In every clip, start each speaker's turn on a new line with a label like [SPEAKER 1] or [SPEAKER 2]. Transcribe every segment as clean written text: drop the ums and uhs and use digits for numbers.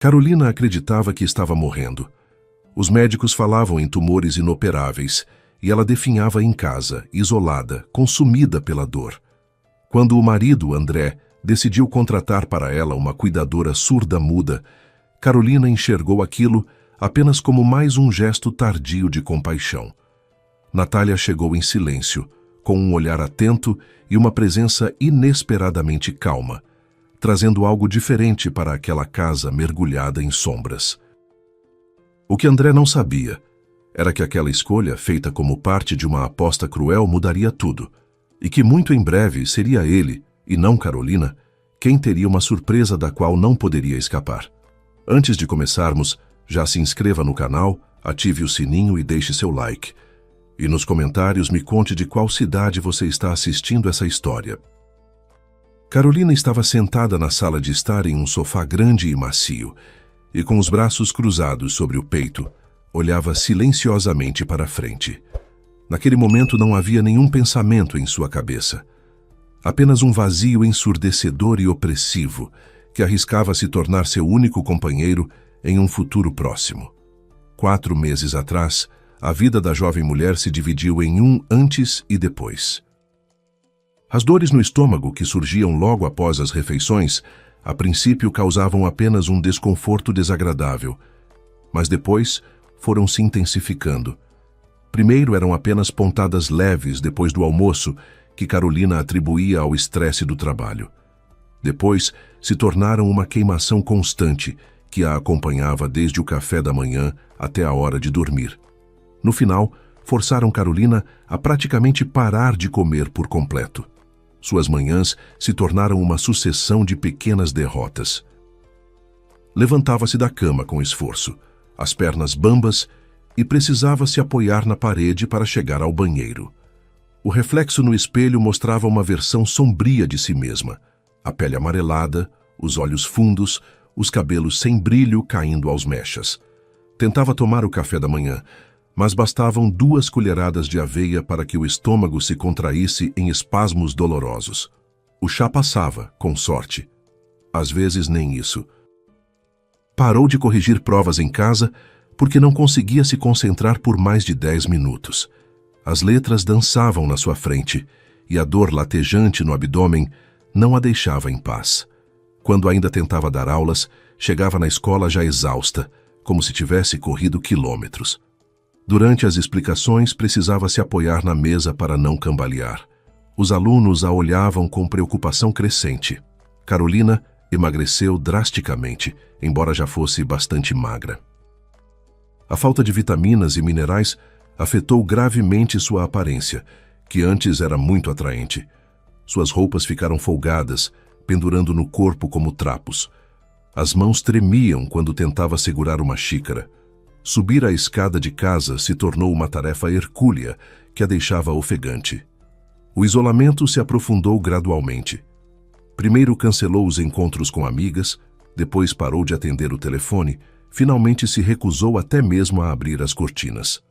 [SPEAKER 1] Carolina acreditava que estava morrendo. Os médicos falavam em tumores inoperáveis e ela definhava em casa, isolada, consumida pela dor. Quando o marido, André, decidiu contratar para ela uma cuidadora surda-muda, Carolina enxergou aquilo apenas como mais um gesto tardio de compaixão. Natália chegou em silêncio, com um olhar atento e uma presença inesperadamente calma, trazendo algo diferente para aquela casa mergulhada em sombras. O que André não sabia era que aquela escolha, feita como parte de uma aposta cruel, mudaria tudo, e que muito em breve seria ele, e não Carolina, quem teria uma surpresa da qual não poderia escapar. Antes de começarmos, já se inscreva no canal, ative o sininho e deixe seu like. E nos comentários me conte de qual cidade você está assistindo essa história. Carolina estava sentada na sala de estar em um sofá grande e macio, e com os braços cruzados sobre o peito, olhava silenciosamente para a frente. Naquele momento não havia nenhum pensamento em sua cabeça. Apenas um vazio ensurdecedor e opressivo, que arriscava se tornar seu único companheiro em um futuro próximo. 4 meses atrás, a vida da jovem mulher se dividiu em um antes e depois. As dores no estômago que surgiam logo após as refeições, a princípio causavam apenas um desconforto desagradável, mas depois foram se intensificando. Primeiro eram apenas pontadas leves depois do almoço, que Carolina atribuía ao estresse do trabalho. Depois se tornaram uma queimação constante, que a acompanhava desde o café da manhã até a hora de dormir. No final, forçaram Carolina a praticamente parar de comer por completo. Suas manhãs se tornaram uma sucessão de pequenas derrotas. Levantava-se da cama com esforço, as pernas bambas, e precisava se apoiar na parede para chegar ao banheiro. O reflexo no espelho mostrava uma versão sombria de si mesma, a pele amarelada, os olhos fundos, os cabelos sem brilho caindo aos mechas. Tentava tomar o café da manhã, mas bastavam 2 colheradas de aveia para que o estômago se contraísse em espasmos dolorosos. O chá passava, com sorte. Às vezes nem isso. Parou de corrigir provas em casa porque não conseguia se concentrar por mais de 10 minutos. As letras dançavam na sua frente e a dor latejante no abdômen não a deixava em paz. Quando ainda tentava dar aulas, chegava na escola já exausta, como se tivesse corrido quilômetros. Durante as explicações, precisava se apoiar na mesa para não cambalear. Os alunos a olhavam com preocupação crescente. Carolina emagreceu drasticamente, embora já fosse bastante magra. A falta de vitaminas e minerais afetou gravemente sua aparência, que antes era muito atraente. Suas roupas ficaram folgadas, pendurando no corpo como trapos. As mãos tremiam quando tentava segurar uma xícara. Subir a escada de casa se tornou uma tarefa hercúlea que a deixava ofegante. O isolamento se aprofundou gradualmente. Primeiro cancelou os encontros com amigas, depois parou de atender o telefone, finalmente se recusou até mesmo a abrir as cortinas.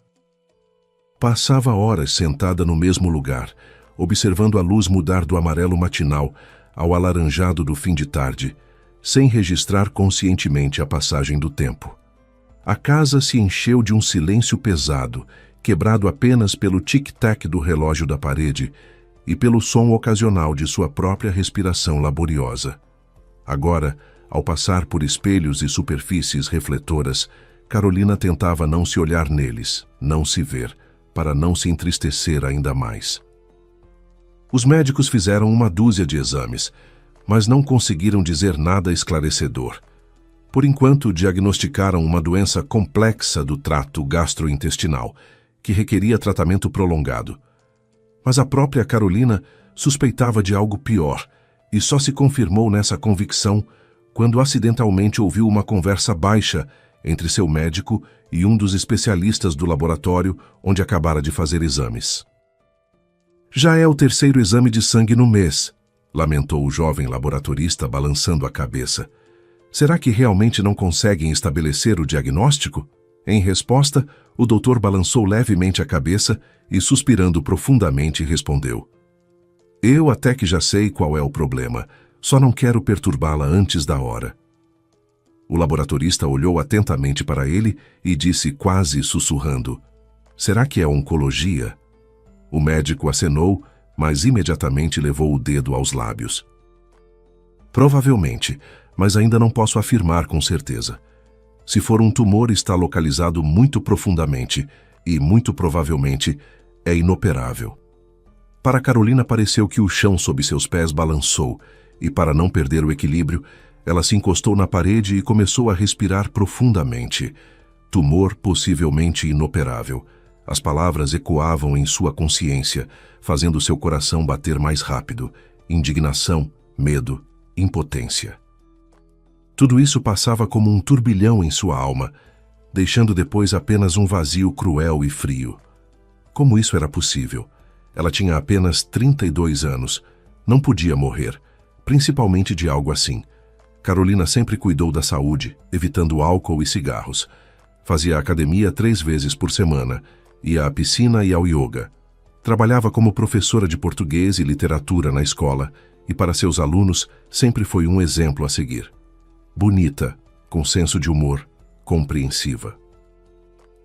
[SPEAKER 1] Passava horas sentada no mesmo lugar, observando a luz mudar do amarelo matinal ao alaranjado do fim de tarde, sem registrar conscientemente a passagem do tempo. A casa se encheu de um silêncio pesado, quebrado apenas pelo tic-tac do relógio da parede e pelo som ocasional de sua própria respiração laboriosa. Agora, ao passar por espelhos e superfícies refletoras, Carolina tentava não se olhar neles, não se ver, para não se entristecer ainda mais. Os médicos fizeram 1 dúzia de exames, mas não conseguiram dizer nada esclarecedor. Por enquanto, diagnosticaram uma doença complexa do trato gastrointestinal, que requeria tratamento prolongado. Mas a própria Carolina suspeitava de algo pior, e só se confirmou nessa convicção quando acidentalmente ouviu uma conversa baixa entre seu médico e um dos especialistas do laboratório onde acabara de fazer exames. Já é o 3º exame de sangue no mês, lamentou o jovem laboratorista balançando a cabeça. Será que realmente não conseguem estabelecer o diagnóstico? Em resposta, o doutor balançou levemente a cabeça e, suspirando profundamente, respondeu: Eu até que já sei qual é o problema, só não quero perturbá-la antes da hora. O laboratorista olhou atentamente para ele e disse quase sussurrando: "Será que é oncologia?" O médico acenou, mas imediatamente levou o dedo aos lábios. "Provavelmente, mas ainda não posso afirmar com certeza. Se for um tumor, está localizado muito profundamente e, muito provavelmente, é inoperável." Para Carolina pareceu que o chão sob seus pés balançou e, para não perder o equilíbrio, ela se encostou na parede e começou a respirar profundamente. Tumor possivelmente inoperável. As palavras ecoavam em sua consciência, fazendo seu coração bater mais rápido. Indignação, medo, impotência. Tudo isso passava como um turbilhão em sua alma, deixando depois apenas um vazio cruel e frio. Como isso era possível? Ela tinha apenas 32 anos. Não podia morrer, principalmente de algo assim. Carolina sempre cuidou da saúde, evitando álcool e cigarros. Fazia academia 3 vezes por semana, ia à piscina e ao yoga. Trabalhava como professora de português e literatura na escola e para seus alunos sempre foi um exemplo a seguir. Bonita, com senso de humor, compreensiva.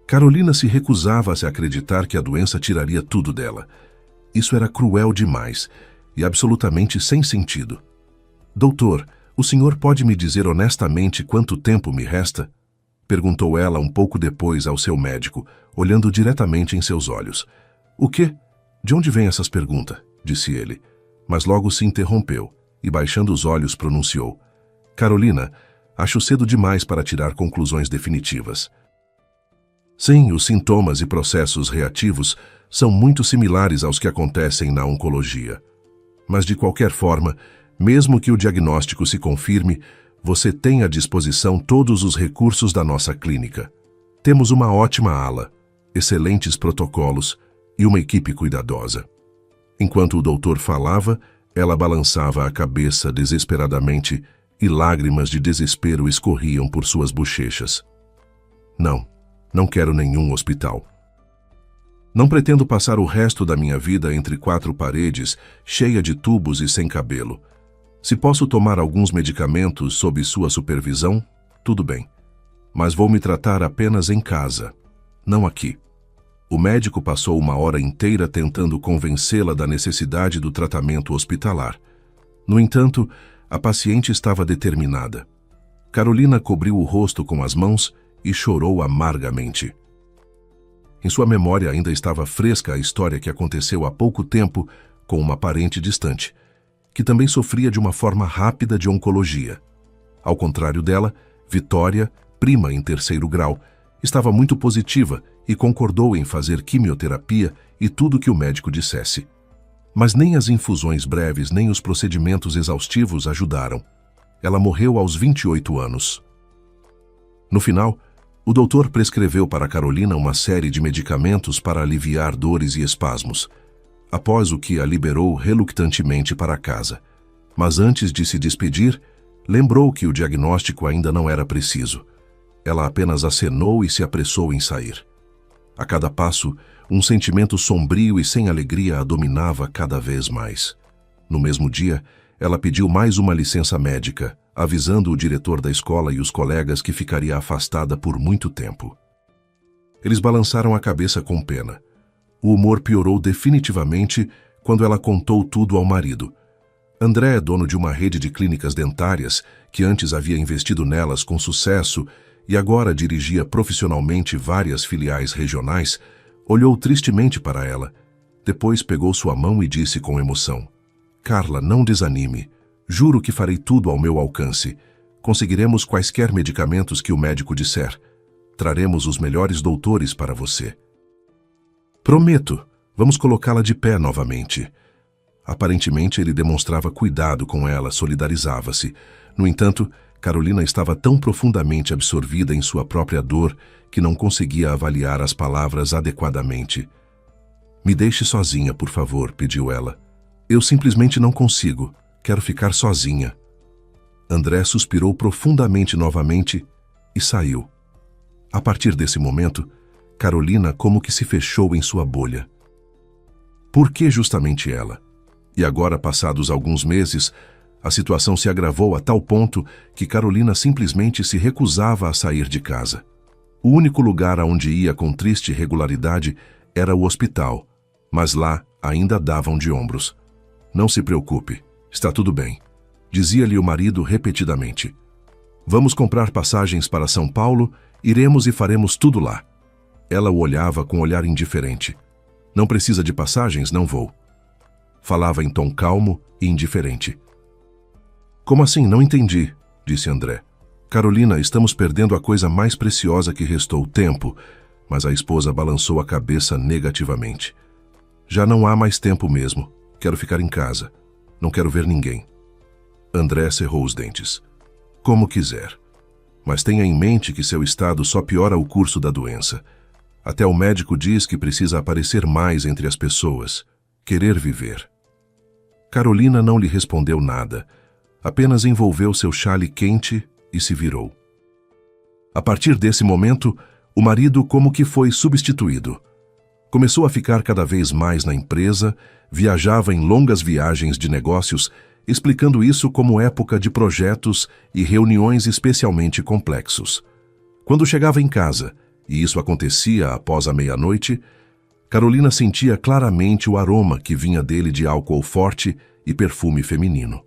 [SPEAKER 1] Carolina se recusava a se acreditar que a doença tiraria tudo dela. Isso era cruel demais e absolutamente sem sentido. "Doutor, o senhor pode me dizer honestamente quanto tempo me resta?" perguntou ela um pouco depois ao seu médico, olhando diretamente em seus olhos. "O quê? De onde vêm essas perguntas?" disse ele, mas logo se interrompeu e, baixando os olhos, pronunciou: "Carolina, acho cedo demais para tirar conclusões definitivas." Sim, os sintomas e processos reativos são muito similares aos que acontecem na oncologia. Mas, de qualquer forma, mesmo que o diagnóstico se confirme, você tem à disposição todos os recursos da nossa clínica. Temos uma ótima ala, excelentes protocolos e uma equipe cuidadosa. Enquanto o doutor falava, ela balançava a cabeça desesperadamente e lágrimas de desespero escorriam por suas bochechas. Não quero nenhum hospital. Não pretendo passar o resto da minha vida entre 4 paredes, cheia de tubos e sem cabelo. Se posso tomar alguns medicamentos sob sua supervisão, tudo bem. Mas vou me tratar apenas em casa, não aqui." O médico passou 1 hora inteira tentando convencê-la da necessidade do tratamento hospitalar. No entanto, a paciente estava determinada. Carolina cobriu o rosto com as mãos e chorou amargamente. Em sua memória ainda estava fresca a história que aconteceu há pouco tempo com uma parente distante, que também sofria de uma forma rápida de oncologia. Ao contrário dela, Vitória, prima em 3º grau, estava muito positiva e concordou em fazer quimioterapia e tudo o que o médico dissesse. Mas nem as infusões breves nem os procedimentos exaustivos ajudaram. Ela morreu aos 28 anos. No final, o doutor prescreveu para Carolina uma série de medicamentos para aliviar dores e espasmos, após o que a liberou relutantemente para casa. Mas antes de se despedir, lembrou que o diagnóstico ainda não era preciso. Ela apenas acenou e se apressou em sair. A cada passo, um sentimento sombrio e sem alegria a dominava cada vez mais. No mesmo dia, ela pediu mais uma licença médica, avisando o diretor da escola e os colegas que ficaria afastada por muito tempo. Eles balançaram a cabeça com pena. O humor piorou definitivamente quando ela contou tudo ao marido. André, dono de uma rede de clínicas dentárias, que antes havia investido nelas com sucesso e agora dirigia profissionalmente várias filiais regionais, olhou tristemente para ela. Depois pegou sua mão e disse com emoção: "Carla, não desanime. Juro que farei tudo ao meu alcance. Conseguiremos quaisquer medicamentos que o médico disser. Traremos os melhores doutores para você." "Prometo. Vamos colocá-la de pé novamente." Aparentemente, ele demonstrava cuidado com ela, solidarizava-se. No entanto, Carolina estava tão profundamente absorvida em sua própria dor que não conseguia avaliar as palavras adequadamente. "Me deixe sozinha, por favor", pediu ela. "Eu simplesmente não consigo. Quero ficar sozinha." André suspirou profundamente novamente e saiu. A partir desse momento, Carolina como que se fechou em sua bolha. Por que justamente ela? E agora, passados alguns meses, A situação se agravou a tal ponto que Carolina simplesmente se recusava a sair de casa. O único lugar aonde ia com triste regularidade era o hospital, mas lá ainda davam de ombros. Não se preocupe, está tudo bem, dizia-lhe o marido repetidamente. Vamos comprar passagens para São Paulo, iremos e faremos tudo lá. Ela o olhava com olhar indiferente. Não precisa de passagens, não vou. Falava em tom calmo e indiferente. Como assim? Não entendi, disse André. Carolina, estamos perdendo a coisa mais preciosa que restou, o tempo, mas a esposa balançou a cabeça negativamente. Já não há mais tempo mesmo. Quero ficar em casa. Não quero ver ninguém. André cerrou os dentes. Como quiser. Mas tenha em mente que seu estado só piora o curso da doença. Até o médico diz que precisa aparecer mais entre as pessoas. Querer viver. Carolina não lhe respondeu nada. Apenas envolveu seu chale quente e se virou. A partir desse momento, o marido como que foi substituído. Começou a ficar cada vez mais na empresa, viajava em longas viagens de negócios, explicando isso como época de projetos e reuniões especialmente complexos. Quando chegava em casa, e isso acontecia após a meia-noite, Carolina sentia claramente o aroma que vinha dele de álcool forte e perfume feminino.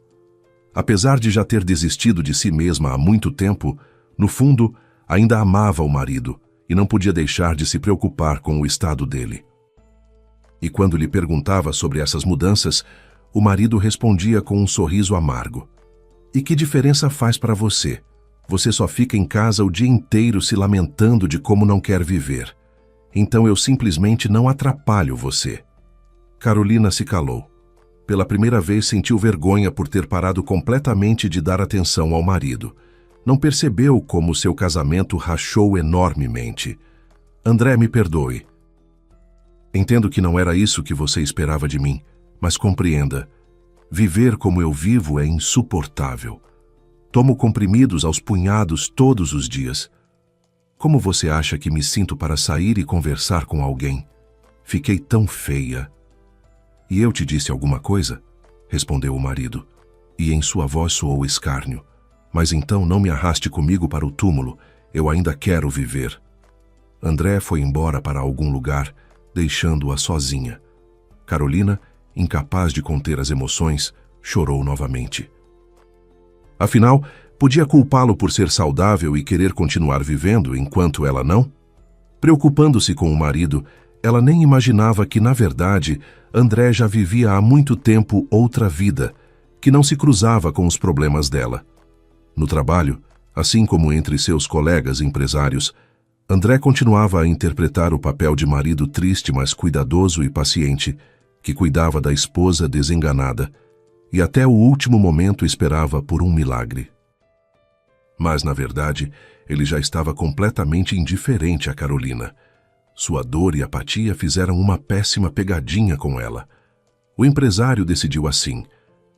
[SPEAKER 1] Apesar de já ter desistido de si mesma há muito tempo, no fundo, ainda amava o marido e não podia deixar de se preocupar com o estado dele. E quando lhe perguntava sobre essas mudanças, o marido respondia com um sorriso amargo. E que diferença faz para você? Você só fica em casa o dia inteiro se lamentando de como não quer viver. Então eu simplesmente não atrapalho você. Carolina se calou. Pela primeira vez sentiu vergonha por ter parado completamente de dar atenção ao marido. Não percebeu como seu casamento rachou enormemente. André, me perdoe. Entendo que não era isso que você esperava de mim, mas compreenda. Viver como eu vivo é insuportável. Tomo comprimidos aos punhados todos os dias. Como você acha que me sinto para sair e conversar com alguém? Fiquei tão feia. E eu te disse alguma coisa? Respondeu o marido. E em sua voz soou escárnio. Mas então não me arraste comigo para o túmulo. Eu ainda quero viver. André foi embora para algum lugar, deixando-a sozinha. Carolina, incapaz de conter as emoções, chorou novamente. Afinal, podia culpá-lo por ser saudável e querer continuar vivendo enquanto ela não? Preocupando-se com o marido, ela nem imaginava que, na verdade, André já vivia há muito tempo outra vida, que não se cruzava com os problemas dela. No trabalho, assim como entre seus colegas empresários, André continuava a interpretar o papel de marido triste, mas cuidadoso e paciente, que cuidava da esposa desenganada, e até o último momento esperava por um milagre. Mas, na verdade, ele já estava completamente indiferente a Carolina. Sua dor e apatia fizeram uma péssima pegadinha com ela. O empresário decidiu assim.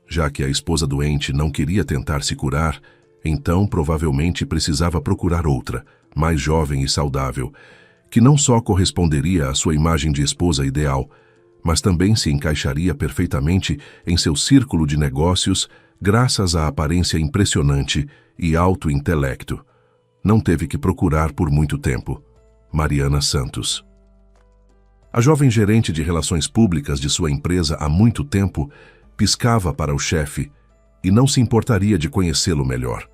[SPEAKER 1] Já que a esposa doente não queria tentar se curar, então provavelmente precisava procurar outra, mais jovem e saudável, que não só corresponderia à sua imagem de esposa ideal, mas também se encaixaria perfeitamente em seu círculo de negócios graças à aparência impressionante e alto intelecto. Não teve que procurar por muito tempo. Mariana Santos. A jovem gerente de relações públicas de sua empresa há muito tempo piscava para o chefe e não se importaria de conhecê-lo melhor.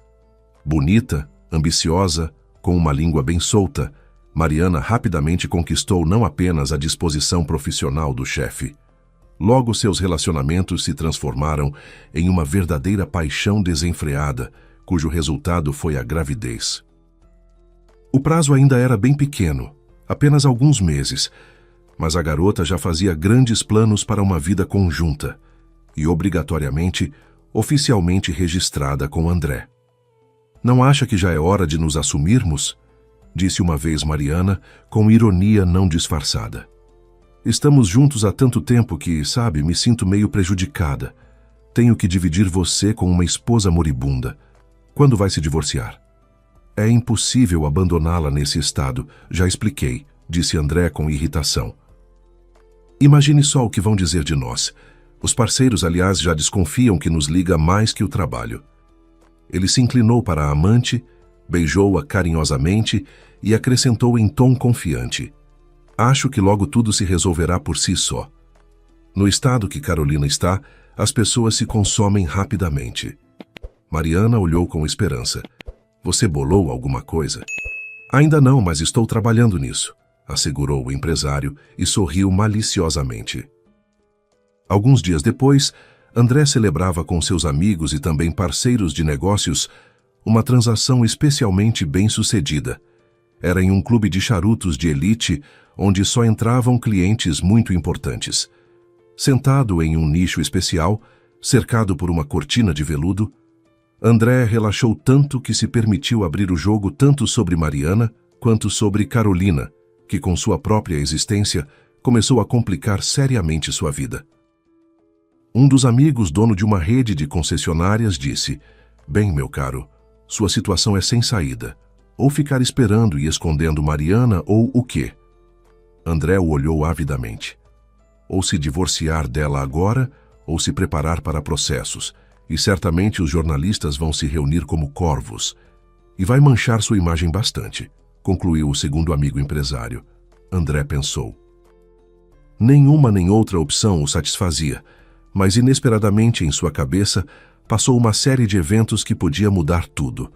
[SPEAKER 1] Bonita, ambiciosa, com uma língua bem solta, Mariana rapidamente conquistou não apenas a disposição profissional do chefe. Logo seus relacionamentos se transformaram em uma verdadeira paixão desenfreada, cujo resultado foi a gravidez. O prazo ainda era bem pequeno, apenas alguns meses, mas a garota já fazia grandes planos para uma vida conjunta e, obrigatoriamente, oficialmente registrada com André. Não acha que já é hora de nos assumirmos? Disse uma vez Mariana, com ironia não disfarçada. Estamos juntos há tanto tempo que, sabe, me sinto meio prejudicada. Tenho que dividir você com uma esposa moribunda. Quando vai se divorciar? É impossível abandoná-la nesse estado, já expliquei, disse André com irritação. Imagine só o que vão dizer de nós. Os parceiros, aliás, já desconfiam que nos liga mais que o trabalho. Ele se inclinou para a amante, beijou-a carinhosamente e acrescentou em tom confiante: acho que logo tudo se resolverá por si só. No estado que Carolina está, as pessoas se consomem rapidamente. Mariana olhou com esperança. Você bolou alguma coisa? Ainda não, mas estou trabalhando nisso, assegurou o empresário e sorriu maliciosamente. Alguns dias depois, André celebrava com seus amigos e também parceiros de negócios uma transação especialmente bem-sucedida. Era em um clube de charutos de elite, onde só entravam clientes muito importantes. Sentado em um nicho especial, cercado por uma cortina de veludo, André relaxou tanto que se permitiu abrir o jogo tanto sobre Mariana quanto sobre Carolina, que com sua própria existência começou a complicar seriamente sua vida. Um dos amigos, dono de uma rede de concessionárias, disse: bem, meu caro, sua situação é sem saída. Ou ficar esperando e escondendo Mariana, ou o quê? André o olhou avidamente. Ou se divorciar dela agora, ou se preparar para processos, e certamente os jornalistas vão se reunir como corvos. E vai manchar sua imagem bastante, concluiu o segundo amigo empresário. André pensou. Nenhuma nem outra opção o satisfazia, mas inesperadamente em sua cabeça passou uma série de eventos que podia mudar tudo.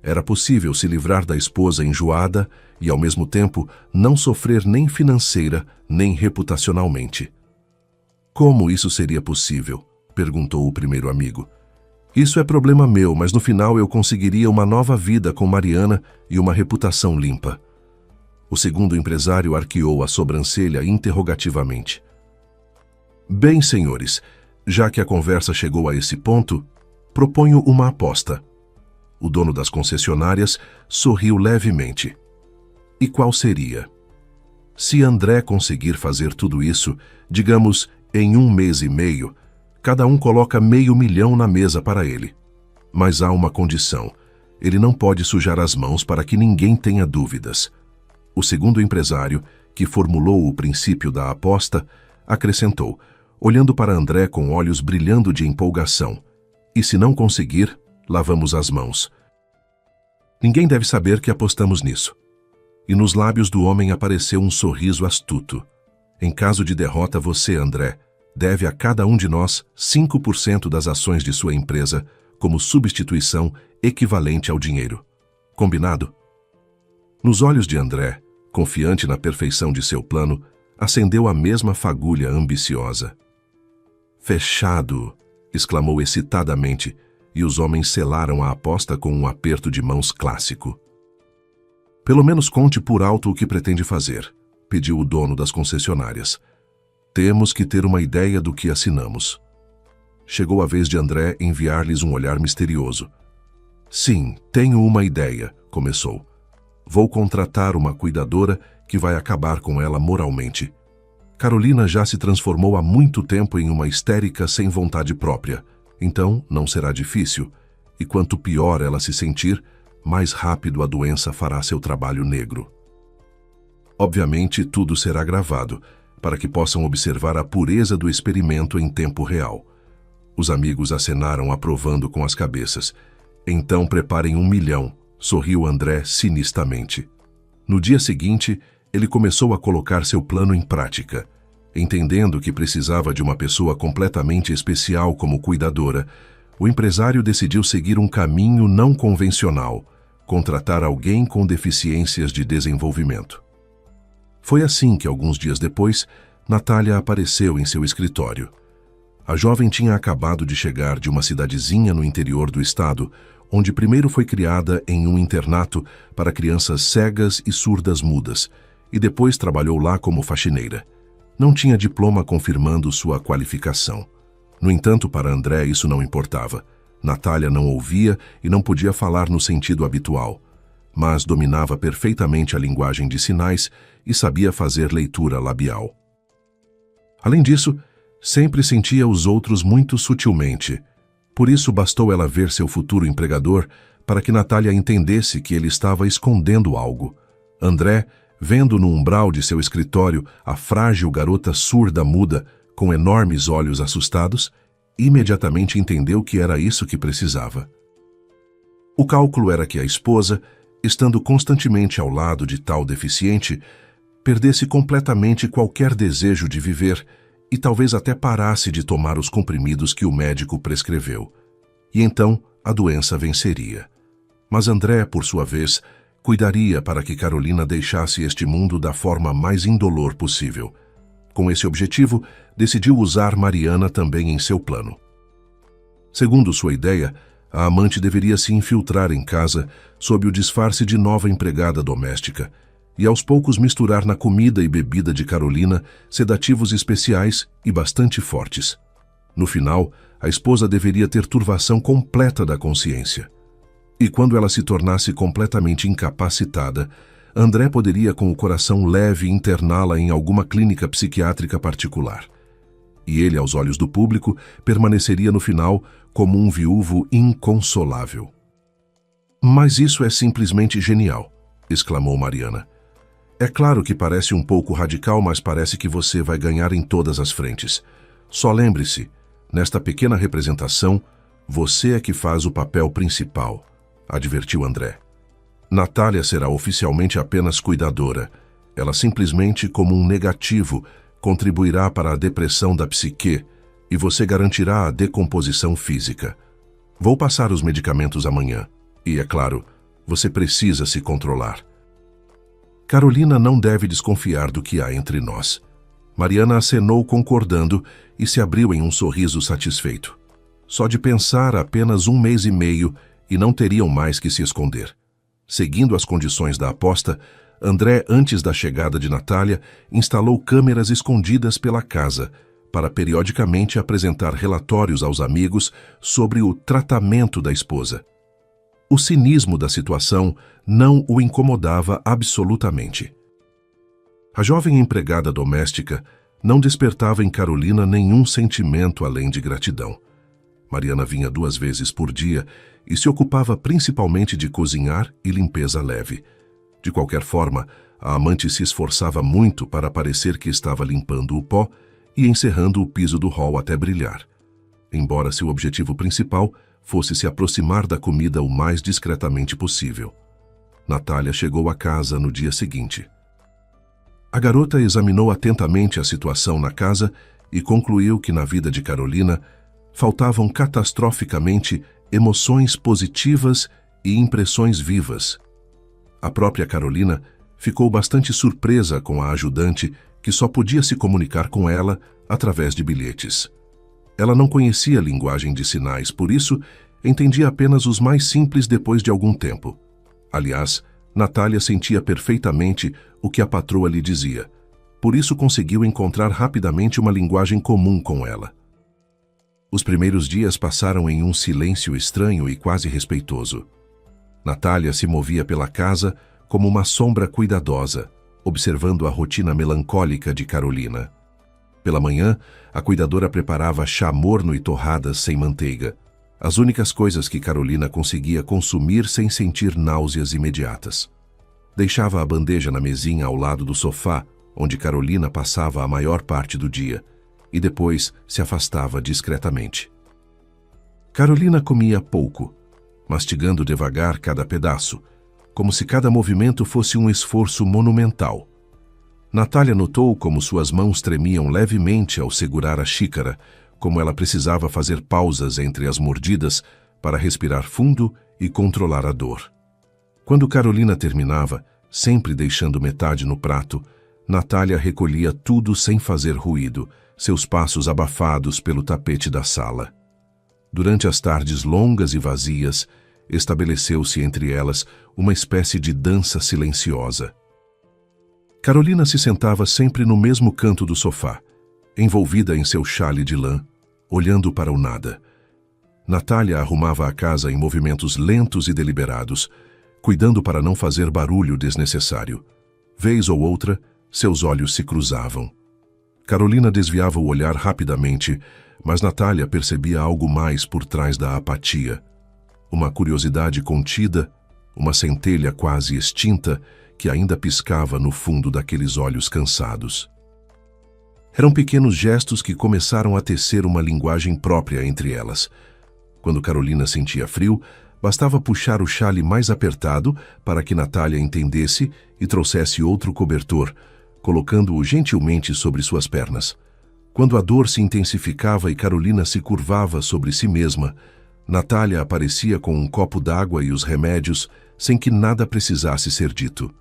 [SPEAKER 1] Era possível se livrar da esposa enjoada e, ao mesmo tempo, não sofrer nem financeira nem reputacionalmente. Como isso seria possível? Perguntou o primeiro amigo. Isso é problema meu, mas no final eu conseguiria uma nova vida com Mariana e uma reputação limpa. O segundo empresário arqueou a sobrancelha interrogativamente. Bem, senhores, já que a conversa chegou a esse ponto, proponho uma aposta. O dono das concessionárias sorriu levemente. E qual seria? Se André conseguir fazer tudo isso, digamos, em 1 mês e meio, cada um coloca $500 mil na mesa para ele. Mas há uma condição. Ele não pode sujar as mãos para que ninguém tenha dúvidas. O segundo empresário, que formulou o princípio da aposta, acrescentou, olhando para André com olhos brilhando de empolgação: e se não conseguir, lavamos as mãos. Ninguém deve saber que apostamos nisso. E nos lábios do homem apareceu um sorriso astuto. Em caso de derrota, você, André, deve a cada um de nós 5% das ações de sua empresa como substituição equivalente ao dinheiro. Combinado? Nos olhos de André, confiante na perfeição de seu plano, acendeu a mesma fagulha ambiciosa. Fechado! Exclamou excitadamente, e os homens selaram a aposta com um aperto de mãos clássico. Pelo menos conte por alto o que pretende fazer, pediu o dono das concessionárias. Temos que ter uma ideia do que assinamos. Chegou a vez de André enviar-lhes um olhar misterioso. Sim, tenho uma ideia, começou. Vou contratar uma cuidadora que vai acabar com ela moralmente. Carolina já se transformou há muito tempo em uma histérica sem vontade própria, então não será difícil, e quanto pior ela se sentir, mais rápido a doença fará seu trabalho negro. Obviamente, tudo será gravado, para que possam observar a pureza do experimento em tempo real. Os amigos acenaram aprovando com as cabeças. Então preparem 1 milhão, sorriu André sinistamente. No dia seguinte, ele começou a colocar seu plano em prática. Entendendo que precisava de uma pessoa completamente especial como cuidadora, o empresário decidiu seguir um caminho não convencional, contratar alguém com deficiências de desenvolvimento. Foi assim que, alguns dias depois, Natália apareceu em seu escritório. A jovem tinha acabado de chegar de uma cidadezinha no interior do estado, onde primeiro foi criada em um internato para crianças cegas e surdas mudas, e depois trabalhou lá como faxineira. Não tinha diploma confirmando sua qualificação. No entanto, para André isso não importava. Natália não ouvia e não podia falar no sentido habitual, mas dominava perfeitamente a linguagem de sinais e sabia fazer leitura labial. Além disso, sempre sentia os outros muito sutilmente. Por isso bastou ela ver seu futuro empregador para que Natália entendesse que ele estava escondendo algo. André, vendo no umbral de seu escritório a frágil garota surda-muda, com enormes olhos assustados, imediatamente entendeu que era isso que precisava. O cálculo era que a esposa, estando constantemente ao lado de tal deficiente, perdesse completamente qualquer desejo de viver e talvez até parasse de tomar os comprimidos que o médico prescreveu. E então a doença venceria. Mas André, por sua vez, cuidaria para que Carolina deixasse este mundo da forma mais indolor possível. Com esse objetivo, decidiu usar Mariana também em seu plano. Segundo sua ideia, a amante deveria se infiltrar em casa sob o disfarce de nova empregada doméstica e aos poucos misturar na comida e bebida de Carolina sedativos especiais e bastante fortes. No final, a esposa deveria ter turvação completa da consciência. E quando ela se tornasse completamente incapacitada, André poderia, com o coração leve, interná-la em alguma clínica psiquiátrica particular. E ele, aos olhos do público, permaneceria no final como um viúvo inconsolável. "Mas isso é simplesmente genial", exclamou Mariana. "É claro que parece um pouco radical, mas parece que você vai ganhar em todas as frentes. Só lembre-se, nesta pequena representação, você é que faz o papel principal", advertiu André. "Natália será oficialmente apenas cuidadora. Ela simplesmente, como um negativo, contribuirá para a depressão da psique e você garantirá a decomposição física. Vou passar os medicamentos amanhã e, é claro, você precisa se controlar. Carolina não deve desconfiar do que há entre nós." Mariana acenou concordando e se abriu em um sorriso satisfeito. Só de pensar, apenas 1 mês e meio e não teriam mais que se esconder. Seguindo as condições da aposta, André, antes da chegada de Natália, instalou câmeras escondidas pela casa para periodicamente apresentar relatórios aos amigos sobre o tratamento da esposa. O cinismo da situação não o incomodava absolutamente. A jovem empregada doméstica não despertava em Carolina nenhum sentimento além de gratidão. Mariana vinha 2 vezes por dia e se ocupava principalmente de cozinhar e limpeza leve. De qualquer forma, a amante se esforçava muito para parecer que estava limpando o pó e encerrando o piso do hall até brilhar, embora seu objetivo principal fosse se aproximar da comida o mais discretamente possível. Natália chegou à casa no dia seguinte. A garota examinou atentamente a situação na casa e concluiu que na vida de Carolina faltavam catastroficamente emoções positivas e impressões vivas. A própria Carolina ficou bastante surpresa com a ajudante, que só podia se comunicar com ela através de bilhetes. Ela não conhecia a linguagem de sinais, por isso entendia apenas os mais simples depois de algum tempo. Aliás, Natália sentia perfeitamente o que a patroa lhe dizia, por isso conseguiu encontrar rapidamente uma linguagem comum com ela. Os primeiros dias passaram em um silêncio estranho e quase respeitoso. Natália se movia pela casa como uma sombra cuidadosa, observando a rotina melancólica de Carolina. Pela manhã, a cuidadora preparava chá morno e torradas sem manteiga, as únicas coisas que Carolina conseguia consumir sem sentir náuseas imediatas. Deixava a bandeja na mesinha ao lado do sofá, onde Carolina passava a maior parte do dia, e depois se afastava discretamente. Carolina comia pouco, mastigando devagar cada pedaço, como se cada movimento fosse um esforço monumental. Natália notou como suas mãos tremiam levemente ao segurar a xícara, como ela precisava fazer pausas entre as mordidas para respirar fundo e controlar a dor. Quando Carolina terminava, sempre deixando metade no prato, Natália recolhia tudo sem fazer ruído, seus passos abafados pelo tapete da sala. Durante as tardes longas e vazias, estabeleceu-se entre elas uma espécie de dança silenciosa. Carolina se sentava sempre no mesmo canto do sofá, envolvida em seu xale de lã, olhando para o nada. Natália arrumava a casa em movimentos lentos e deliberados, cuidando para não fazer barulho desnecessário. Vez ou outra, seus olhos se cruzavam. Carolina desviava o olhar rapidamente, mas Natália percebia algo mais por trás da apatia. Uma curiosidade contida, uma centelha quase extinta que ainda piscava no fundo daqueles olhos cansados. Eram pequenos gestos que começaram a tecer uma linguagem própria entre elas. Quando Carolina sentia frio, bastava puxar o xale mais apertado para que Natália entendesse e trouxesse outro cobertor, colocando-o gentilmente sobre suas pernas. Quando a dor se intensificava e Carolina se curvava sobre si mesma, Natália aparecia com um copo d'água e os remédios, sem que nada precisasse ser dito.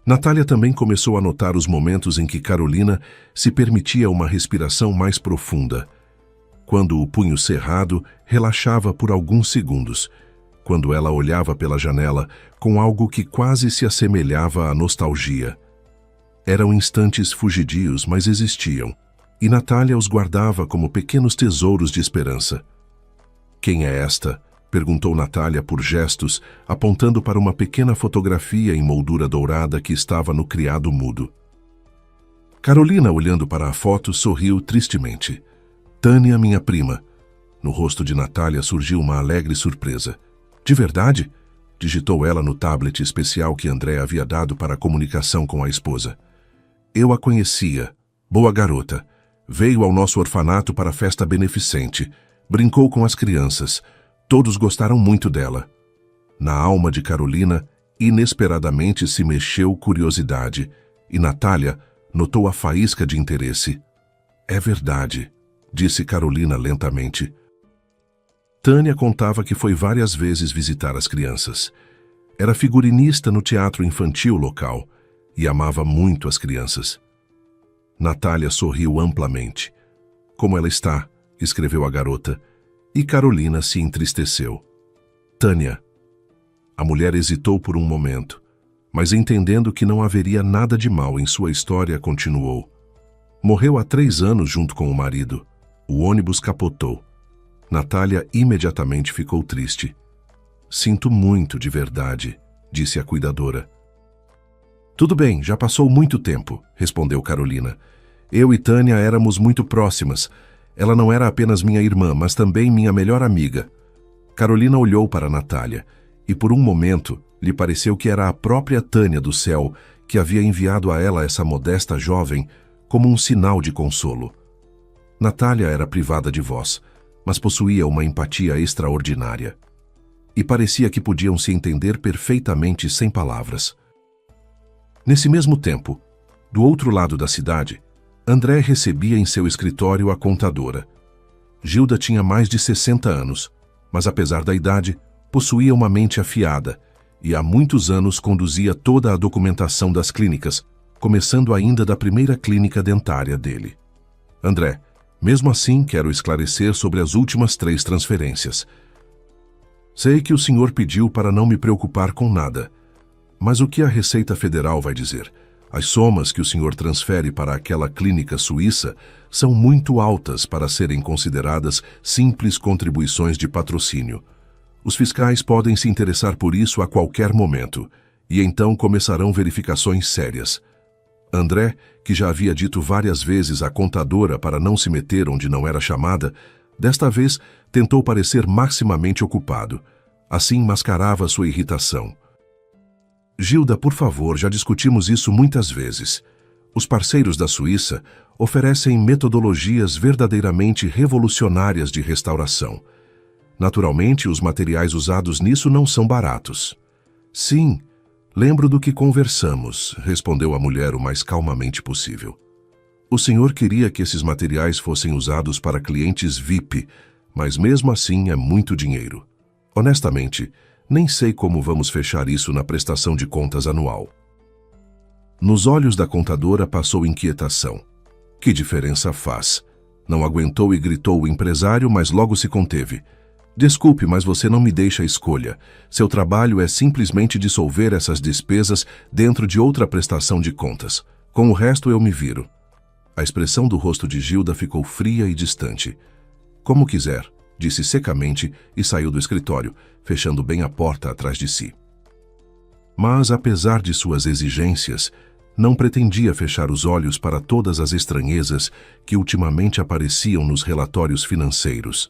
[SPEAKER 1] Natália também começou a notar os momentos em que Carolina se permitia uma respiração mais profunda. Quando o punho cerrado relaxava por alguns segundos, quando ela olhava pela janela com algo que quase se assemelhava à nostalgia. Eram instantes fugidios, mas existiam, e Natália os guardava como pequenos tesouros de esperança. "Quem é esta?", perguntou Natália por gestos, apontando para uma pequena fotografia em moldura dourada que estava no criado mudo. Carolina, olhando para a foto, sorriu tristemente. "Tânia, minha prima." No rosto de Natália surgiu uma alegre surpresa. "De verdade?", digitou ela no tablet especial que André havia dado para a comunicação com a esposa. "Eu a conhecia. Boa garota. Veio ao nosso orfanato para a festa beneficente. Brincou com as crianças. Todos gostaram muito dela." Na alma de Carolina, inesperadamente se mexeu curiosidade, e Natália notou a faísca de interesse. "É verdade", disse Carolina lentamente. Tânia contava que foi várias vezes visitar as crianças. Era figurinista no teatro infantil local e amava muito as crianças. Natália sorriu amplamente. "Como ela está?", escreveu a garota, e Carolina se entristeceu. "Tânia." A mulher hesitou por um momento, mas entendendo que não haveria nada de mal em sua história, continuou. "Morreu há 3 anos junto com o marido. O ônibus capotou." Natália imediatamente ficou triste. "Sinto muito, de verdade", disse a cuidadora. "Tudo bem, já passou muito tempo", respondeu Carolina. "Eu e Tânia éramos muito próximas. Ela não era apenas minha irmã, mas também minha melhor amiga." Carolina olhou para Natália, e por um momento lhe pareceu que era a própria Tânia do céu que havia enviado a ela essa modesta jovem como um sinal de consolo. Natália era privada de voz, mas possuía uma empatia extraordinária. E parecia que podiam se entender perfeitamente sem palavras. Nesse mesmo tempo, do outro lado da cidade, André recebia em seu escritório a contadora. Gilda tinha mais de 60 anos, mas apesar da idade, possuía uma mente afiada e há muitos anos conduzia toda a documentação das clínicas, começando ainda da primeira clínica dentária dele. "André, mesmo assim quero esclarecer sobre as últimas 3 transferências. Sei que o senhor pediu para não me preocupar com nada, mas o que a Receita Federal vai dizer? As somas que o senhor transfere para aquela clínica suíça são muito altas para serem consideradas simples contribuições de patrocínio. Os fiscais podem se interessar por isso a qualquer momento, e então começarão verificações sérias." André, que já havia dito várias vezes à contadora para não se meter onde não era chamada, desta vez tentou parecer maximamente ocupado. Assim mascarava sua irritação. "Gilda, por favor, já discutimos isso muitas vezes. Os parceiros da Suíça oferecem metodologias verdadeiramente revolucionárias de restauração. Naturalmente, os materiais usados nisso não são baratos." "Sim, lembro do que conversamos", respondeu a mulher o mais calmamente possível. "O senhor queria que esses materiais fossem usados para clientes VIP, mas mesmo assim é muito dinheiro. Honestamente, nem sei como vamos fechar isso na prestação de contas anual." Nos olhos da contadora passou inquietação. "Que diferença faz?" Não aguentou e gritou o empresário, mas logo se conteve. "Desculpe, mas você não me deixa escolha. Seu trabalho é simplesmente dissolver essas despesas dentro de outra prestação de contas. Com o resto eu me viro." A expressão do rosto de Gilda ficou fria e distante. "Como quiser", disse secamente e saiu do escritório, fechando bem a porta atrás de si. Mas, apesar de suas exigências, não pretendia fechar os olhos para todas as estranhezas que ultimamente apareciam nos relatórios financeiros.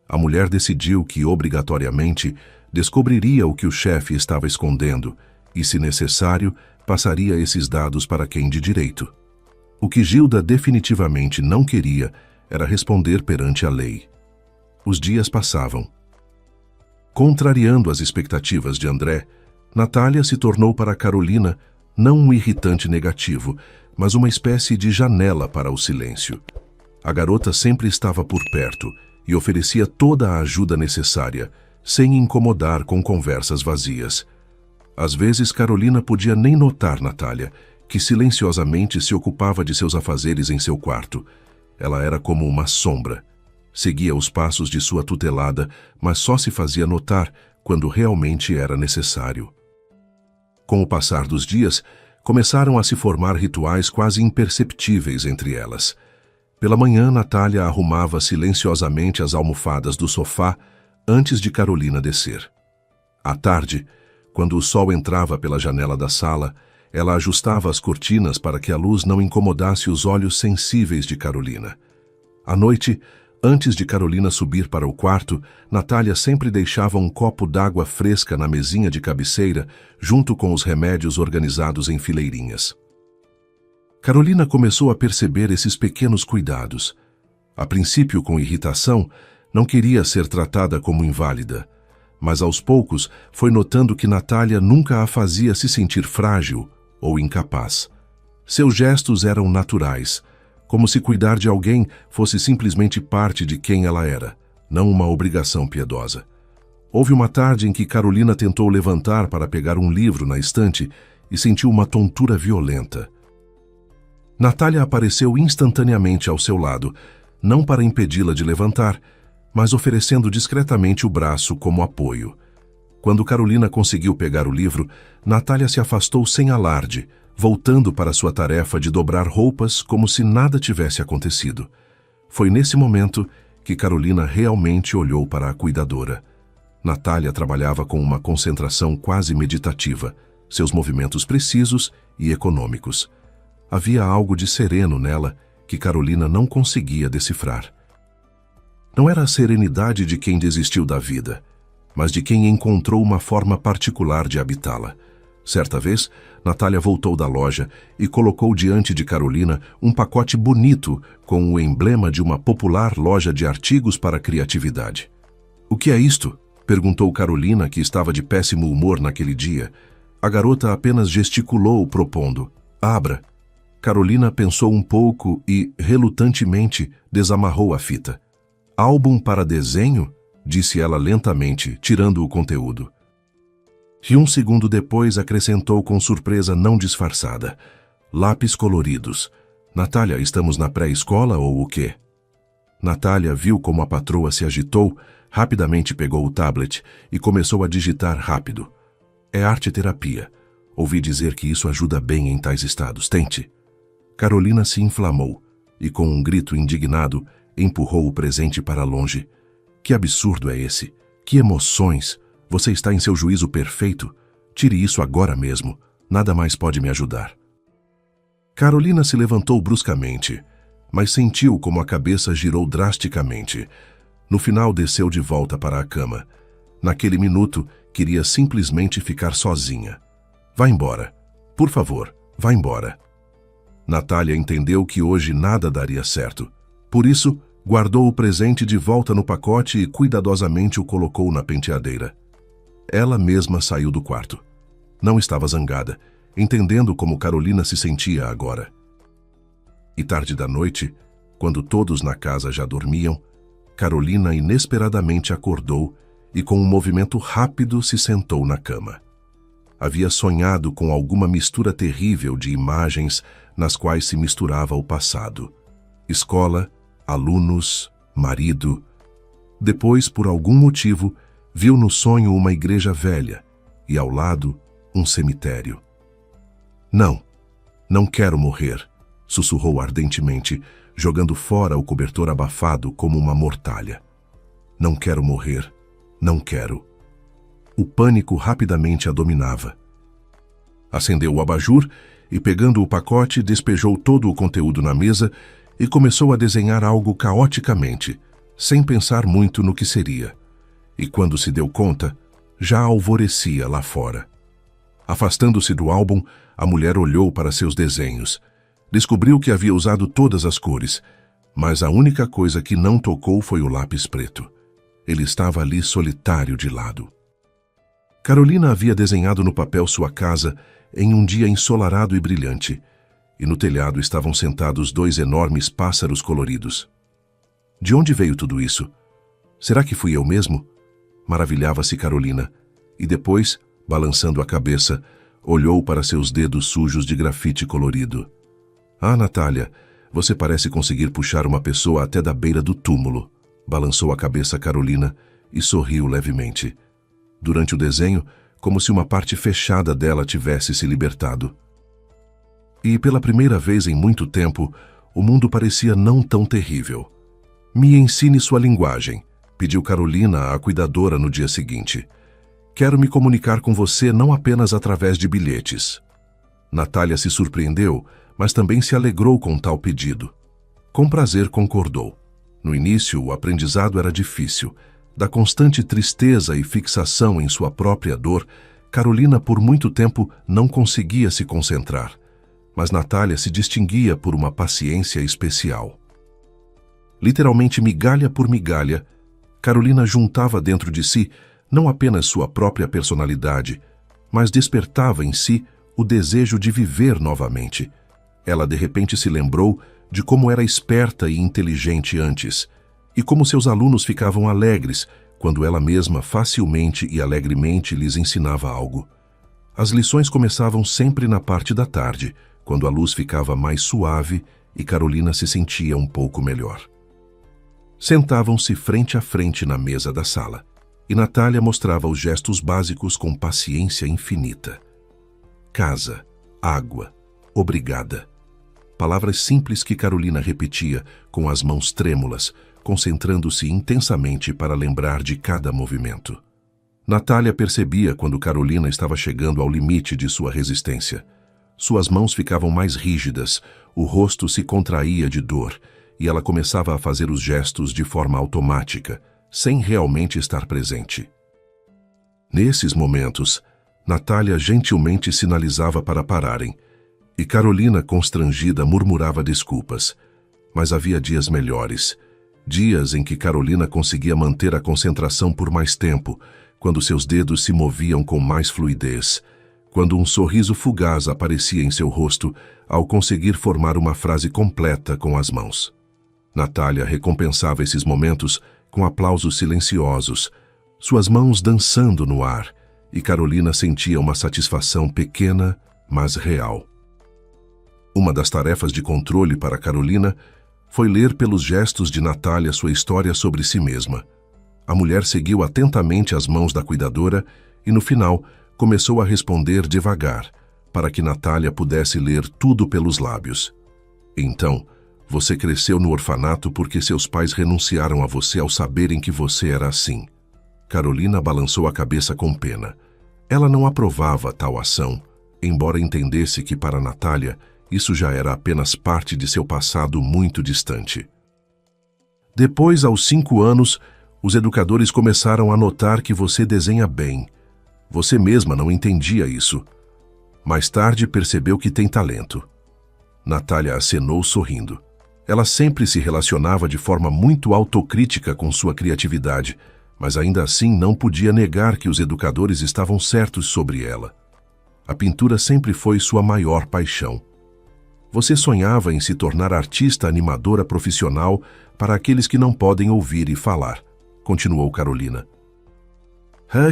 [SPEAKER 1] A mulher decidiu que, obrigatoriamente, descobriria o que o chefe estava escondendo e, se necessário, passaria esses dados para quem de direito. O que Gilda definitivamente não queria era responder perante a lei. Os dias passavam. Contrariando as expectativas de André, Natália se tornou para Carolina não um irritante negativo, mas uma espécie de janela para o silêncio. A garota sempre estava por perto e oferecia toda a ajuda necessária, sem incomodar com conversas vazias. Às vezes, Carolina podia nem notar Natália, que silenciosamente se ocupava de seus afazeres em seu quarto. Ela era como uma sombra. Seguia os passos de sua tutelada, mas só se fazia notar quando realmente era necessário. Com o passar dos dias, começaram a se formar rituais quase imperceptíveis entre elas. Pela manhã, Natália arrumava silenciosamente as almofadas do sofá antes de Carolina descer. À tarde, quando o sol entrava pela janela da sala, ela ajustava as cortinas para que a luz não incomodasse os olhos sensíveis de Carolina. À noite, antes de Carolina subir para o quarto, Natália sempre deixava um copo d'água fresca na mesinha de cabeceira, junto com os remédios organizados em fileirinhas. Carolina começou a perceber esses pequenos cuidados. A princípio, com irritação, não queria ser tratada como inválida, mas aos poucos foi notando que Natália nunca a fazia se sentir frágil ou incapaz. Seus gestos eram naturais, como se cuidar de alguém fosse simplesmente parte de quem ela era, não uma obrigação piedosa. Houve uma tarde em que Carolina tentou levantar para pegar um livro na estante e sentiu uma tontura violenta. Natália apareceu instantaneamente ao seu lado, não para impedi-la de levantar, mas oferecendo discretamente o braço como apoio. Quando Carolina conseguiu pegar o livro, Natália se afastou sem alarde, voltando para sua tarefa de dobrar roupas como se nada tivesse acontecido. Foi nesse momento que Carolina realmente olhou para a cuidadora. Natália trabalhava com uma concentração quase meditativa, seus movimentos precisos e econômicos. Havia algo de sereno nela que Carolina não conseguia decifrar. Não era a serenidade de quem desistiu da vida, mas de quem encontrou uma forma particular de habitá-la. Certa vez, Natália voltou da loja e colocou diante de Carolina um pacote bonito com o emblema de uma popular loja de artigos para a criatividade. "O que é isto?" perguntou Carolina, que estava de péssimo humor naquele dia. A garota apenas gesticulou, propondo: "Abra." Carolina pensou um pouco e, relutantemente, desamarrou a fita. "Álbum para desenho?" disse ela lentamente, tirando o conteúdo. E um segundo depois acrescentou com surpresa não disfarçada: "Lápis coloridos. Natália, estamos na pré-escola ou o quê?" Natália viu como a patroa se agitou, rapidamente pegou o tablet e começou a digitar rápido. "É arte-terapia. Ouvi dizer que isso ajuda bem em tais estados. Tente." Carolina se inflamou e, com um grito indignado, empurrou o presente para longe. "Que absurdo é esse? Que emoções! Você está em seu juízo perfeito? Tire isso agora mesmo. Nada mais pode me ajudar." Carolina se levantou bruscamente, mas sentiu como a cabeça girou drasticamente. No final, desceu de volta para a cama. Naquele minuto, queria simplesmente ficar sozinha. "Vá embora. Por favor, vá embora." Natália entendeu que hoje nada daria certo. Por isso, guardou o presente de volta no pacote e cuidadosamente o colocou na penteadeira. Ela mesma saiu do quarto. Não estava zangada, entendendo como Carolina se sentia agora. E tarde da noite, quando todos na casa já dormiam, Carolina inesperadamente acordou e, com um movimento rápido, se sentou na cama. Havia sonhado com alguma mistura terrível de imagens nas quais se misturava o passado. Escola, alunos, marido. Depois, por algum motivo, viu no sonho uma igreja velha e, ao lado, um cemitério. "Não, não quero morrer", sussurrou ardentemente, jogando fora o cobertor abafado como uma mortalha. "Não quero morrer, não quero." O pânico rapidamente a dominava. Acendeu o abajur e, pegando o pacote, despejou todo o conteúdo na mesa e começou a desenhar algo caoticamente, sem pensar muito no que seria. E quando se deu conta, já alvorecia lá fora. Afastando-se do álbum, a mulher olhou para seus desenhos. Descobriu que havia usado todas as cores, mas a única coisa que não tocou foi o lápis preto. Ele estava ali solitário de lado. Carolina havia desenhado no papel sua casa em um dia ensolarado e brilhante, e no telhado estavam sentados 2 enormes pássaros coloridos. De onde veio tudo isso? Será que fui eu mesmo? Maravilhava-se Carolina, e depois, balançando a cabeça, olhou para seus dedos sujos de grafite colorido. Ah, Natália, você parece conseguir puxar uma pessoa até da beira do túmulo. Balançou a cabeça Carolina e sorriu levemente. Durante o desenho, como se uma parte fechada dela tivesse se libertado. E pela primeira vez em muito tempo, o mundo parecia não tão terrível. Me ensine sua linguagem, pediu Carolina à cuidadora no dia seguinte. Quero me comunicar com você não apenas através de bilhetes. Natália se surpreendeu, mas também se alegrou com tal pedido. Com prazer concordou. No início, o aprendizado era difícil. Da constante tristeza e fixação em sua própria dor, Carolina por muito tempo não conseguia se concentrar. Mas Natália se distinguia por uma paciência especial. Literalmente migalha por migalha, Carolina juntava dentro de si não apenas sua própria personalidade, mas despertava em si o desejo de viver novamente. Ela de repente se lembrou de como era esperta e inteligente antes, e como seus alunos ficavam alegres quando ela mesma facilmente e alegremente lhes ensinava algo. As lições começavam sempre na parte da tarde, quando a luz ficava mais suave e Carolina se sentia um pouco melhor. Sentavam-se frente a frente na mesa da sala, e Natália mostrava os gestos básicos com paciência infinita. Casa, água, obrigada. Palavras simples que Carolina repetia com as mãos trêmulas, concentrando-se intensamente para lembrar de cada movimento. Natália percebia quando Carolina estava chegando ao limite de sua resistência. Suas mãos ficavam mais rígidas, o rosto se contraía de dor, e ela começava a fazer os gestos de forma automática, sem realmente estar presente. Nesses momentos, Natália gentilmente sinalizava para pararem, e Carolina, constrangida, murmurava desculpas. Mas havia dias melhores, dias em que Carolina conseguia manter a concentração por mais tempo, quando seus dedos se moviam com mais fluidez, quando um sorriso fugaz aparecia em seu rosto ao conseguir formar uma frase completa com as mãos. Natália recompensava esses momentos com aplausos silenciosos, suas mãos dançando no ar, e Carolina sentia uma satisfação pequena, mas real. Uma das tarefas de controle para Carolina foi ler pelos gestos de Natália sua história sobre si mesma. A mulher seguiu atentamente as mãos da cuidadora e, no final, começou a responder devagar, para que Natália pudesse ler tudo pelos lábios. Então, você cresceu no orfanato porque seus pais renunciaram a você ao saberem que você era assim. Carolina balançou a cabeça com pena. Ela não aprovava tal ação, embora entendesse que para Natália isso já era apenas parte de seu passado muito distante. Depois, aos 5 anos, os educadores começaram a notar que você desenha bem. Você mesma não entendia isso. Mais tarde percebeu que tem talento. Natália acenou sorrindo. Ela sempre se relacionava de forma muito autocrítica com sua criatividade, mas ainda assim não podia negar que os educadores estavam certos sobre ela. A pintura sempre foi sua maior paixão. Você sonhava em se tornar artista animadora profissional para aqueles que não podem ouvir e falar, continuou Carolina.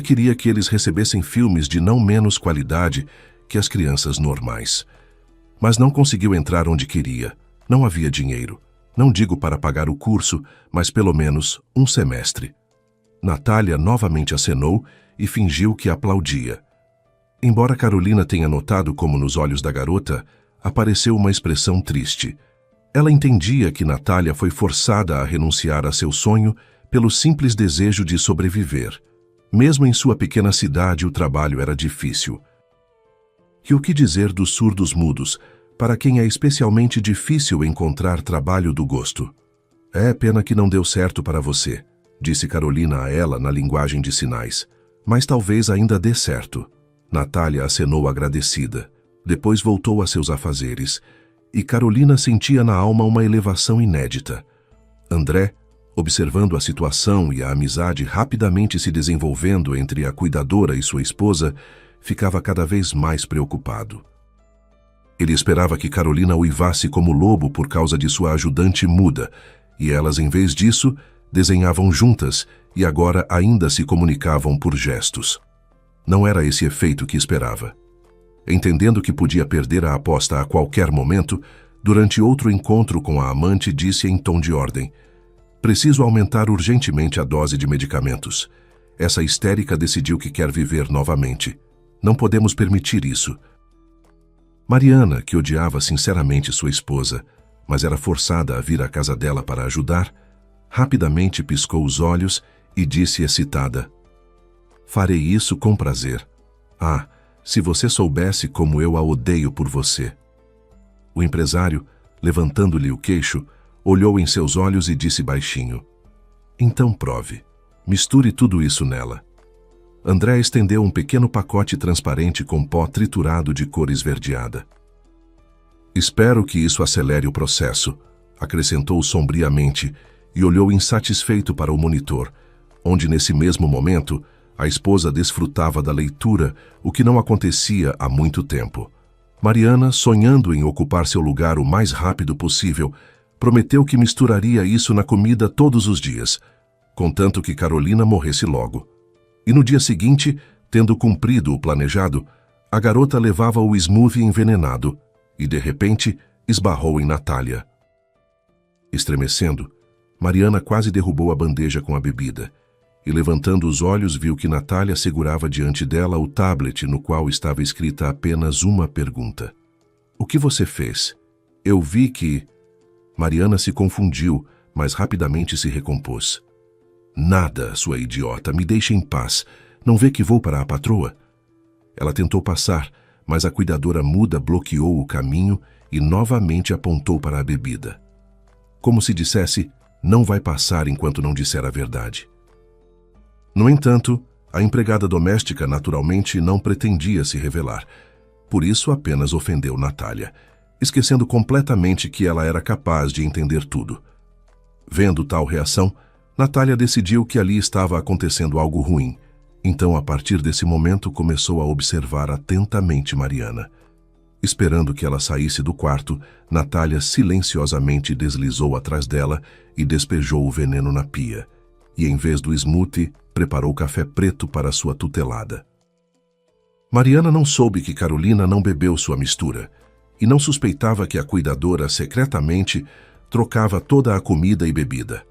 [SPEAKER 1] Queria que eles recebessem filmes de não menos qualidade que as crianças normais. Mas não conseguiu entrar onde queria. Não havia dinheiro. Não digo para pagar o curso, mas pelo menos um semestre. Natália novamente acenou e fingiu que aplaudia. Embora Carolina tenha notado como nos olhos da garota apareceu uma expressão triste. Ela entendia que Natália foi forçada a renunciar a seu sonho pelo simples desejo de sobreviver. Mesmo em sua pequena cidade, o trabalho era difícil. E o que dizer dos surdos-mudos, para quem é especialmente difícil encontrar trabalho do gosto? É pena que não deu certo para você, disse Carolina a ela na linguagem de sinais. Mas talvez ainda dê certo. Natália acenou agradecida. Depois voltou a seus afazeres, e Carolina sentia na alma uma elevação inédita. André, observando a situação e a amizade rapidamente se desenvolvendo entre a cuidadora e sua esposa, ficava cada vez mais preocupado. Ele esperava que Carolina uivasse como lobo por causa de sua ajudante muda, e elas, em vez disso, desenhavam juntas e agora ainda se comunicavam por gestos. Não era esse efeito que esperava. Entendendo que podia perder a aposta a qualquer momento, durante outro encontro com a amante disse em tom de ordem: "Preciso aumentar urgentemente a dose de medicamentos. Essa histérica decidiu que quer viver novamente. Não podemos permitir isso." Mariana, que odiava sinceramente sua esposa, mas era forçada a vir à casa dela para ajudar, rapidamente piscou os olhos e disse excitada: "Farei isso com prazer. Ah, se você soubesse como eu a odeio por você." O empresário, levantando-lhe o queixo, olhou em seus olhos e disse baixinho: "Então prove. Misture tudo isso nela." André estendeu um pequeno pacote transparente com pó triturado de cor esverdeada. "Espero que isso acelere o processo", acrescentou sombriamente e olhou insatisfeito para o monitor, onde nesse mesmo momento a esposa desfrutava da leitura, o que não acontecia há muito tempo. Mariana, sonhando em ocupar seu lugar o mais rápido possível, prometeu que misturaria isso na comida todos os dias, contanto que Carolina morresse logo. E no dia seguinte, tendo cumprido o planejado, a garota levava o smoothie envenenado e, de repente, esbarrou em Natália. Estremecendo, Mariana quase derrubou a bandeja com a bebida e, levantando os olhos, viu que Natália segurava diante dela o tablet no qual estava escrita apenas uma pergunta: "O que você fez? Eu vi que..." Mariana se confundiu, mas rapidamente se recompôs. "Nada, sua idiota, me deixe em paz. Não vê que vou para a patroa?" Ela tentou passar, mas a cuidadora muda bloqueou o caminho e novamente apontou para a bebida. Como se dissesse: "Não vai passar enquanto não disser a verdade." No entanto, a empregada doméstica naturalmente não pretendia se revelar. Por isso apenas ofendeu Natália, esquecendo completamente que ela era capaz de entender tudo. Vendo tal reação, Natália decidiu que ali estava acontecendo algo ruim. Então, a partir desse momento, começou a observar atentamente Mariana. Esperando que ela saísse do quarto, Natália silenciosamente deslizou atrás dela e despejou o veneno na pia. E, em vez do smoothie, preparou café preto para sua tutelada. Mariana não soube que Carolina não bebeu sua mistura e não suspeitava que a cuidadora secretamente trocava toda a comida e bebida.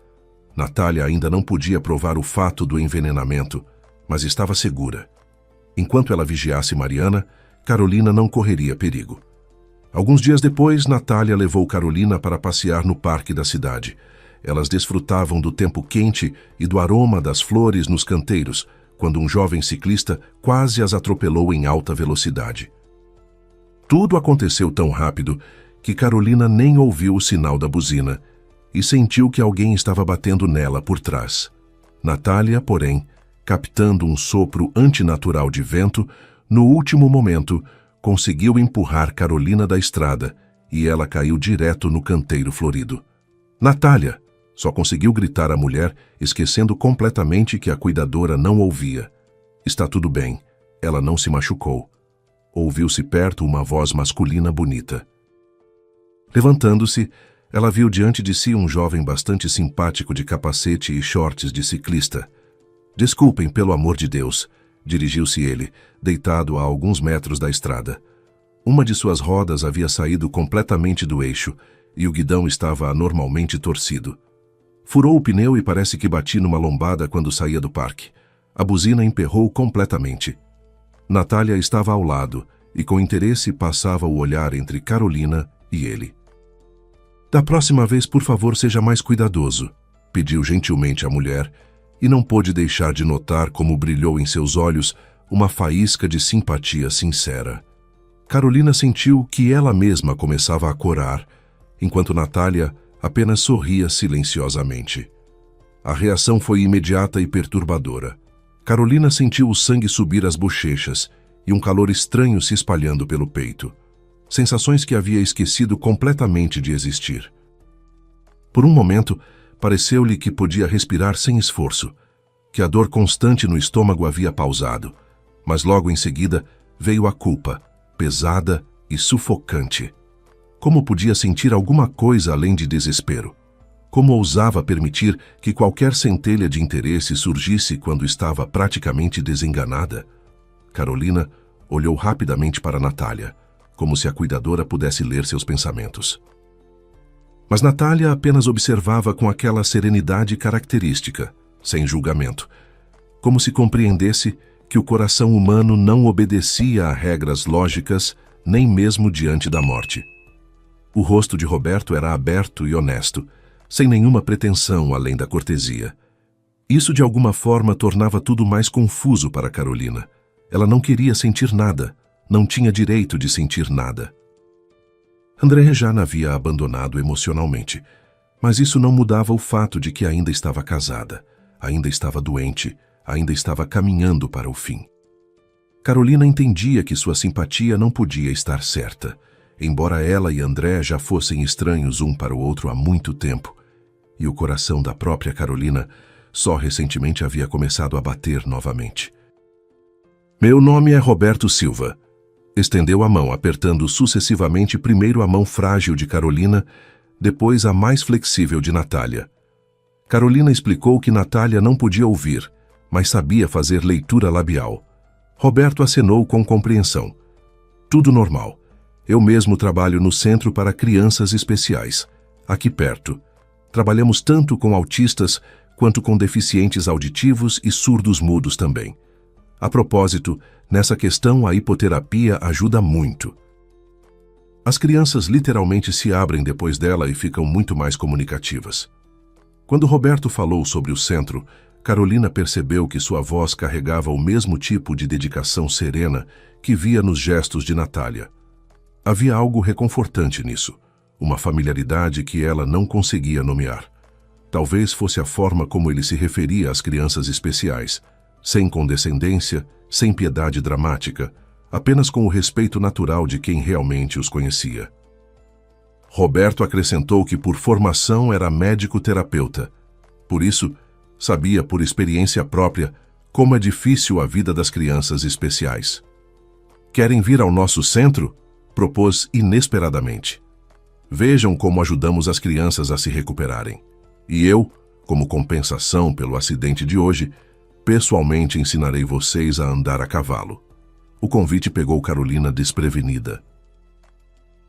[SPEAKER 1] Natália ainda não podia provar o fato do envenenamento, mas estava segura. Enquanto ela vigiasse Mariana, Carolina não correria perigo. Alguns dias depois, Natália levou Carolina para passear no parque da cidade. Elas desfrutavam do tempo quente e do aroma das flores nos canteiros, quando um jovem ciclista quase as atropelou em alta velocidade. Tudo aconteceu tão rápido que Carolina nem ouviu o sinal da buzina e sentiu que alguém estava batendo nela por trás. Natália, porém, captando um sopro antinatural de vento, no último momento, conseguiu empurrar Carolina da estrada e ela caiu direto no canteiro florido. "Natália!" Só conseguiu gritar a mulher, esquecendo completamente que a cuidadora não ouvia. "Está tudo bem. Ela não se machucou." Ouviu-se perto uma voz masculina bonita. Levantando-se, ela viu diante de si um jovem bastante simpático de capacete e shorts de ciclista. "Desculpem, pelo amor de Deus", dirigiu-se ele, deitado a alguns metros da estrada. Uma de suas rodas havia saído completamente do eixo e o guidão estava anormalmente torcido. Furou o pneu e parece que bati numa lombada quando saía do parque. A buzina emperrou completamente. Natália estava ao lado e com interesse passava o olhar entre Carolina e ele. "Da próxima vez, por favor, seja mais cuidadoso", pediu gentilmente a mulher, e não pôde deixar de notar como brilhou em seus olhos uma faísca de simpatia sincera. Carolina sentiu que ela mesma começava a corar, enquanto Natália apenas sorria silenciosamente. A reação foi imediata e perturbadora. Carolina sentiu o sangue subir às bochechas e um calor estranho se espalhando pelo peito. sensações que havia esquecido completamente de existir. Por um momento, pareceu-lhe que podia respirar sem esforço, que a dor constante no estômago havia pausado, mas logo em seguida veio a culpa, pesada e sufocante. Como podia sentir alguma coisa além de desespero? Como ousava permitir que qualquer centelha de interesse surgisse quando estava praticamente desenganada? Carolina olhou rapidamente para Natália, como se a cuidadora pudesse ler seus pensamentos. Mas Natália apenas observava com aquela serenidade característica, sem julgamento, como se compreendesse que o coração humano não obedecia a regras lógicas nem mesmo diante da morte. O rosto de Roberto era aberto e honesto, sem nenhuma pretensão além da cortesia. Isso de alguma forma tornava tudo mais confuso para Carolina. Ela não queria sentir nada, não tinha direito de sentir nada. André já a havia abandonado emocionalmente, mas isso não mudava o fato de que ainda estava casada, ainda estava doente, ainda estava caminhando para o fim. Carolina entendia que sua simpatia não podia estar certa, embora ela e André já fossem estranhos um para o outro há muito tempo, e o coração da própria Carolina só recentemente havia começado a bater novamente. Meu nome é Roberto Silva. Estendeu a mão, apertando sucessivamente primeiro a mão frágil de Carolina, depois a mais flexível de Natália. Carolina explicou que Natália não podia ouvir, mas sabia fazer leitura labial. Roberto acenou com compreensão. Tudo normal. Eu mesmo trabalho no Centro para Crianças Especiais, aqui perto. Trabalhamos tanto com autistas quanto com deficientes auditivos e surdos mudos também. A propósito, nessa questão a hipoterapia ajuda muito. As crianças literalmente se abrem depois dela e ficam muito mais comunicativas. Quando Roberto falou sobre o centro, Carolina percebeu que sua voz carregava o mesmo tipo de dedicação serena que via nos gestos de Natália. Havia algo reconfortante nisso, uma familiaridade que ela não conseguia nomear. Talvez fosse a forma como ele se referia às crianças especiais, sem condescendência, sem piedade dramática, apenas com o respeito natural de quem realmente os conhecia. Roberto acrescentou que por formação era médico-terapeuta. Por isso, sabia por experiência própria como é difícil a vida das crianças especiais. Querem vir ao nosso centro? Propôs inesperadamente. Vejam como ajudamos as crianças a se recuperarem. E eu, como compensação pelo acidente de hoje, pessoalmente ensinarei vocês a andar a cavalo. O convite pegou Carolina desprevenida.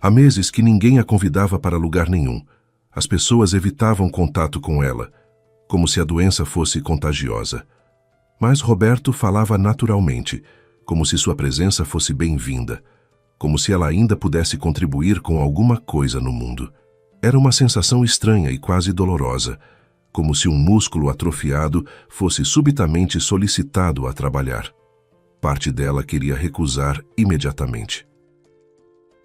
[SPEAKER 1] Há meses que ninguém a convidava para lugar nenhum. As pessoas evitavam contato com ela, como se a doença fosse contagiosa. Mas Roberto falava naturalmente, como se sua presença fosse bem-vinda, como se ela ainda pudesse contribuir com alguma coisa no mundo. Era uma sensação estranha e quase dolorosa, como se um músculo atrofiado fosse subitamente solicitado a trabalhar. Parte dela queria recusar imediatamente.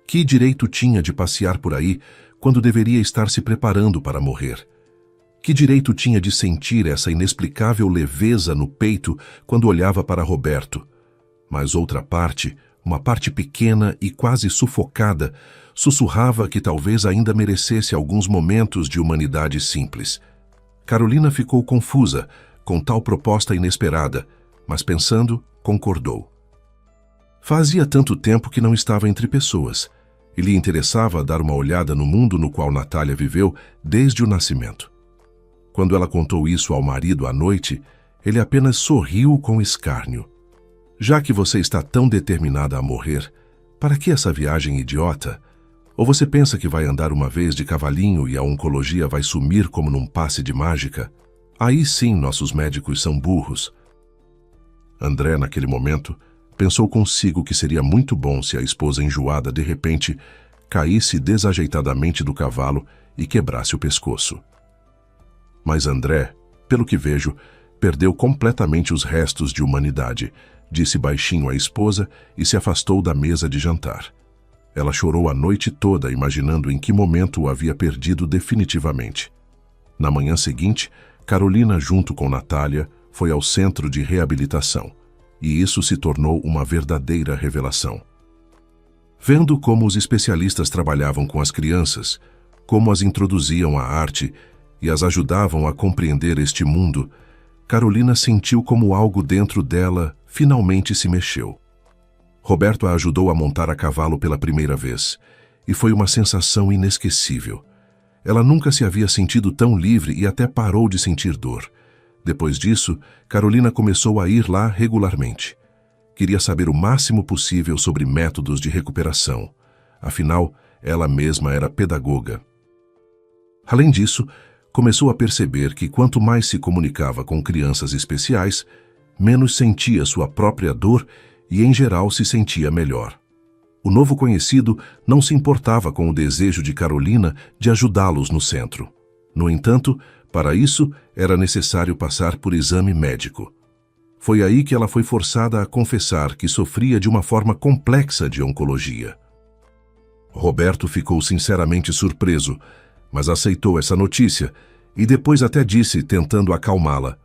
[SPEAKER 1] Que direito tinha de passear por aí quando deveria estar se preparando para morrer? Que direito tinha de sentir essa inexplicável leveza no peito quando olhava para Roberto? Mas outra parte, uma parte pequena e quase sufocada, sussurrava que talvez ainda merecesse alguns momentos de humanidade simples. Carolina ficou confusa com tal proposta inesperada, mas pensando, concordou. Fazia tanto tempo que não estava entre pessoas, e lhe interessava dar uma olhada no mundo no qual Natália viveu desde o nascimento. Quando ela contou isso ao marido à noite, ele apenas sorriu com escárnio. Já que você está tão determinada a morrer, para que essa viagem idiota? Ou você pensa que vai andar uma vez de cavalinho e a oncologia vai sumir como num passe de mágica? Aí sim nossos médicos são burros. André, naquele momento, pensou consigo que seria muito bom se a esposa enjoada, de repente, caísse desajeitadamente do cavalo e quebrasse o pescoço. Mas André, pelo que vejo, perdeu completamente os restos de humanidade, disse baixinho à esposa e se afastou da mesa de jantar. Ela chorou a noite toda, imaginando em que momento o havia perdido definitivamente. Na manhã seguinte, Carolina, junto com Natália, foi ao centro de reabilitação, e isso se tornou uma verdadeira revelação. Vendo como os especialistas trabalhavam com as crianças, como as introduziam à arte e as ajudavam a compreender este mundo, Carolina sentiu como algo dentro dela finalmente se mexeu. Roberto a ajudou a montar a cavalo pela primeira vez, e foi uma sensação inesquecível. Ela nunca se havia sentido tão livre e até parou de sentir dor. Depois disso, Carolina começou a ir lá regularmente. Queria saber o máximo possível sobre métodos de recuperação. Afinal, ela mesma era pedagoga. Além disso, começou a perceber que quanto mais se comunicava com crianças especiais, menos sentia sua própria dor e, em geral, se sentia melhor. O novo conhecido não se importava com o desejo de Carolina de ajudá-los no centro. No entanto, para isso, era necessário passar por exame médico. Foi aí que ela foi forçada a confessar que sofria de uma forma complexa de oncologia. Roberto ficou sinceramente surpreso, mas aceitou essa notícia e depois até disse, tentando acalmá-la: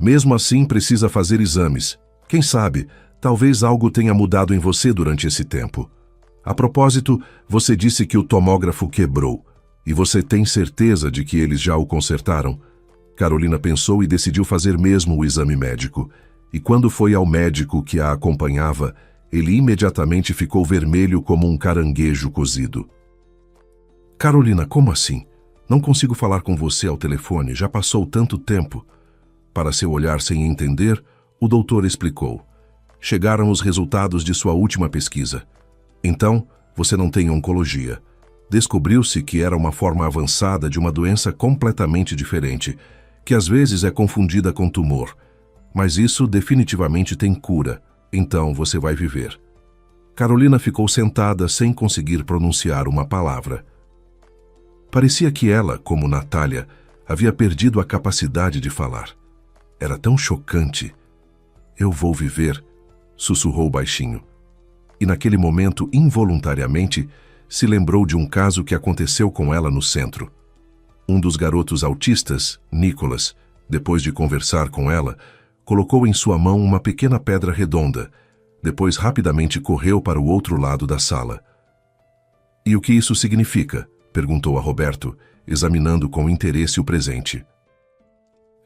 [SPEAKER 1] "Mesmo assim, precisa fazer exames. Quem sabe, talvez algo tenha mudado em você durante esse tempo. A propósito, você disse que o tomógrafo quebrou. E você tem certeza de que eles já o consertaram?" Carolina pensou e decidiu fazer mesmo o exame médico. E quando foi ao médico que a acompanhava, ele imediatamente ficou vermelho como um caranguejo cozido. "Carolina, como assim? Não consigo falar com você ao telefone, já passou tanto tempo." Para seu olhar sem entender, o doutor explicou: "Chegaram os resultados de sua última pesquisa. Então, você não tem oncologia. Descobriu-se que era uma forma avançada de uma doença completamente diferente, que às vezes é confundida com tumor. Mas isso definitivamente tem cura, então você vai viver." Carolina ficou sentada sem conseguir pronunciar uma palavra. Parecia que ela, como Natália, havia perdido a capacidade de falar. Era tão chocante. "Eu vou viver", sussurrou baixinho. E naquele momento, involuntariamente, se lembrou de um caso que aconteceu com ela no centro. Um dos garotos autistas, Nicholas, depois de conversar com ela, colocou em sua mão uma pequena pedra redonda, depois rapidamente correu para o outro lado da sala. "E o que isso significa?" perguntou a Roberto, examinando com interesse o presente.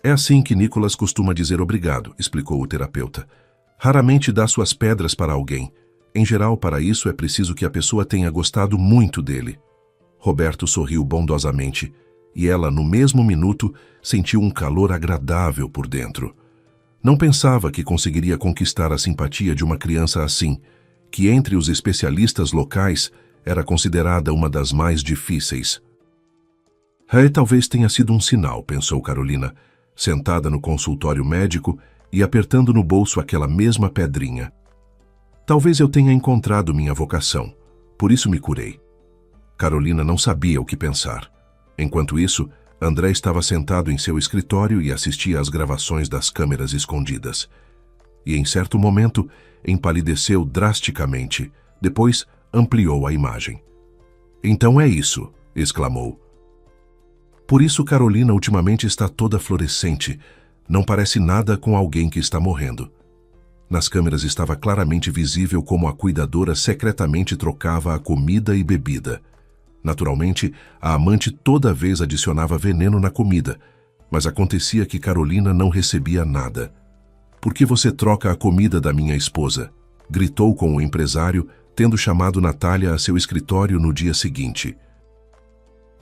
[SPEAKER 1] "É assim que Nicholas costuma dizer obrigado", explicou o terapeuta. "Raramente dá suas pedras para alguém. Em geral, para isso é preciso que a pessoa tenha gostado muito dele." Roberto sorriu bondosamente, e ela, no mesmo minuto, sentiu um calor agradável por dentro. Não pensava que conseguiria conquistar a simpatia de uma criança assim, que entre os especialistas locais era considerada uma das mais difíceis. Talvez tenha sido um sinal, pensou Carolina, sentada no consultório médico e apertando no bolso aquela mesma pedrinha. "Talvez eu tenha encontrado minha vocação, por isso me curei." Carolina não sabia o que pensar. Enquanto isso, André estava sentado em seu escritório e assistia às gravações das câmeras escondidas. E em certo momento, empalideceu drasticamente, depois ampliou a imagem. "Então é isso", exclamou. "Por isso Carolina ultimamente está toda fluorescente, não parece nada com alguém que está morrendo." Nas câmeras estava claramente visível como a cuidadora secretamente trocava a comida e bebida. Naturalmente, a amante toda vez adicionava veneno na comida, mas acontecia que Carolina não recebia nada. "Por que você troca a comida da minha esposa?" gritou com o empresário, tendo chamado Natália a seu escritório no dia seguinte.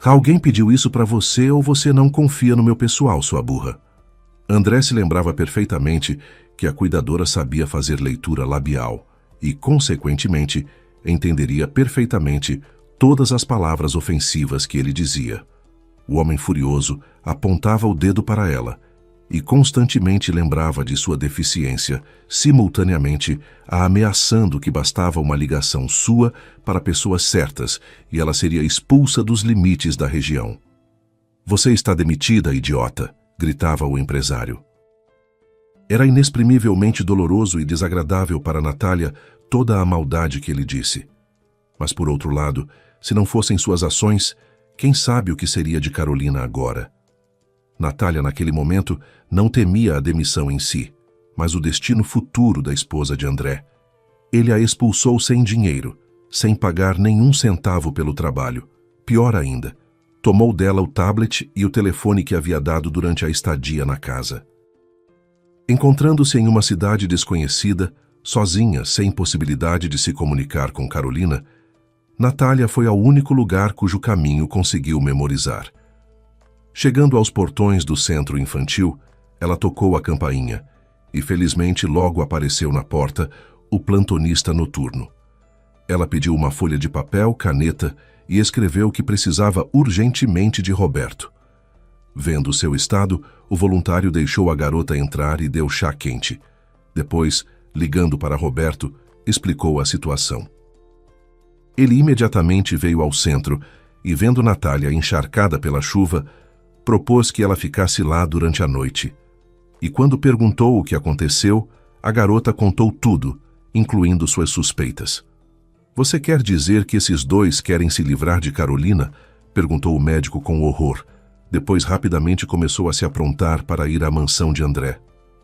[SPEAKER 1] "Alguém pediu isso para você ou você não confia no meu pessoal, sua burra?" André se lembrava perfeitamente que a cuidadora sabia fazer leitura labial e, consequentemente, entenderia perfeitamente todas as palavras ofensivas que ele dizia. O homem furioso apontava o dedo para ela e constantemente lembrava de sua deficiência, simultaneamente a ameaçando que bastava uma ligação sua para pessoas certas e ela seria expulsa dos limites da região. "Você está demitida, idiota", gritava o empresário. Era inexprimivelmente doloroso e desagradável para Natália toda a maldade que ele disse. Mas, por outro lado, se não fossem suas ações, quem sabe o que seria de Carolina agora? Natália, naquele momento, não temia a demissão em si, mas o destino futuro da esposa de André. Ele a expulsou sem dinheiro, sem pagar nenhum centavo pelo trabalho. Pior ainda, tomou dela o tablet e o telefone que havia dado durante a estadia na casa. Encontrando-se em uma cidade desconhecida, sozinha, sem possibilidade de se comunicar com Carolina, Natália foi ao único lugar cujo caminho conseguiu memorizar. Chegando aos portões do centro infantil, ela tocou a campainha e, felizmente, logo apareceu na porta o plantonista noturno. Ela pediu uma folha de papel, caneta e escreveu que precisava urgentemente de Roberto. Vendo seu estado, o voluntário deixou a garota entrar e deu chá quente. Depois, ligando para Roberto, explicou a situação. Ele imediatamente veio ao centro e, vendo Natália encharcada pela chuva, propôs que ela ficasse lá durante a noite. E quando perguntou o que aconteceu, a garota contou tudo, incluindo suas suspeitas. "Você quer dizer que esses dois querem se livrar de Carolina?" perguntou o médico com horror. Depois rapidamente começou a se aprontar para ir à mansão de André.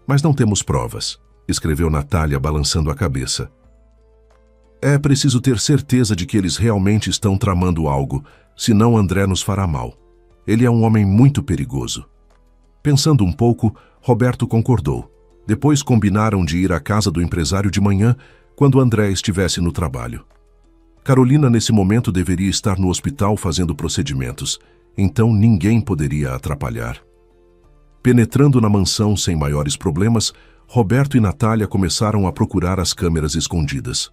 [SPEAKER 1] "Mas não temos provas", escreveu Natália balançando a cabeça. "É preciso ter certeza de que eles realmente estão tramando algo, senão André nos fará mal. Ele é um homem muito perigoso." Pensando um pouco, Roberto concordou. Depois combinaram de ir à casa do empresário de manhã, quando André estivesse no trabalho. Carolina, nesse momento, deveria estar no hospital fazendo procedimentos, então ninguém poderia atrapalhar. Penetrando na mansão sem maiores problemas, Roberto e Natália começaram a procurar as câmeras escondidas.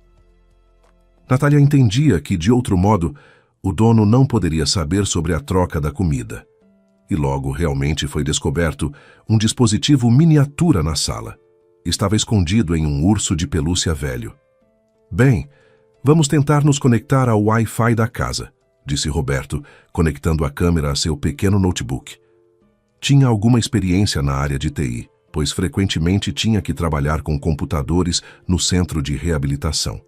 [SPEAKER 1] Natália entendia que, de outro modo, o dono não poderia saber sobre a troca da comida. E logo realmente foi descoberto um dispositivo miniatura na sala. Estava escondido em um urso de pelúcia velho. "Bem, vamos tentar nos conectar ao Wi-Fi da casa", disse Roberto, conectando a câmera a seu pequeno notebook. Tinha alguma experiência na área de TI, pois frequentemente tinha que trabalhar com computadores no centro de reabilitação.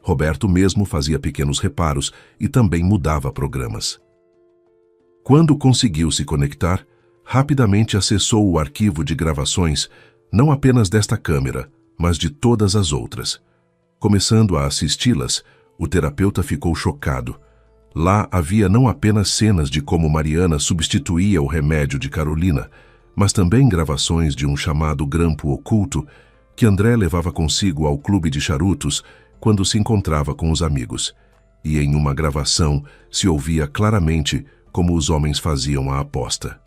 [SPEAKER 1] Roberto mesmo fazia pequenos reparos e também mudava programas. Quando conseguiu se conectar, rapidamente acessou o arquivo de gravações, não apenas desta câmera, mas de todas as outras. Começando a assisti-las, o terapeuta ficou chocado. Lá havia não apenas cenas de como Mariana substituía o remédio de Carolina, mas também gravações de um chamado grampo oculto que André levava consigo ao clube de charutos quando se encontrava com os amigos. E em uma gravação se ouvia claramente como os homens faziam a aposta.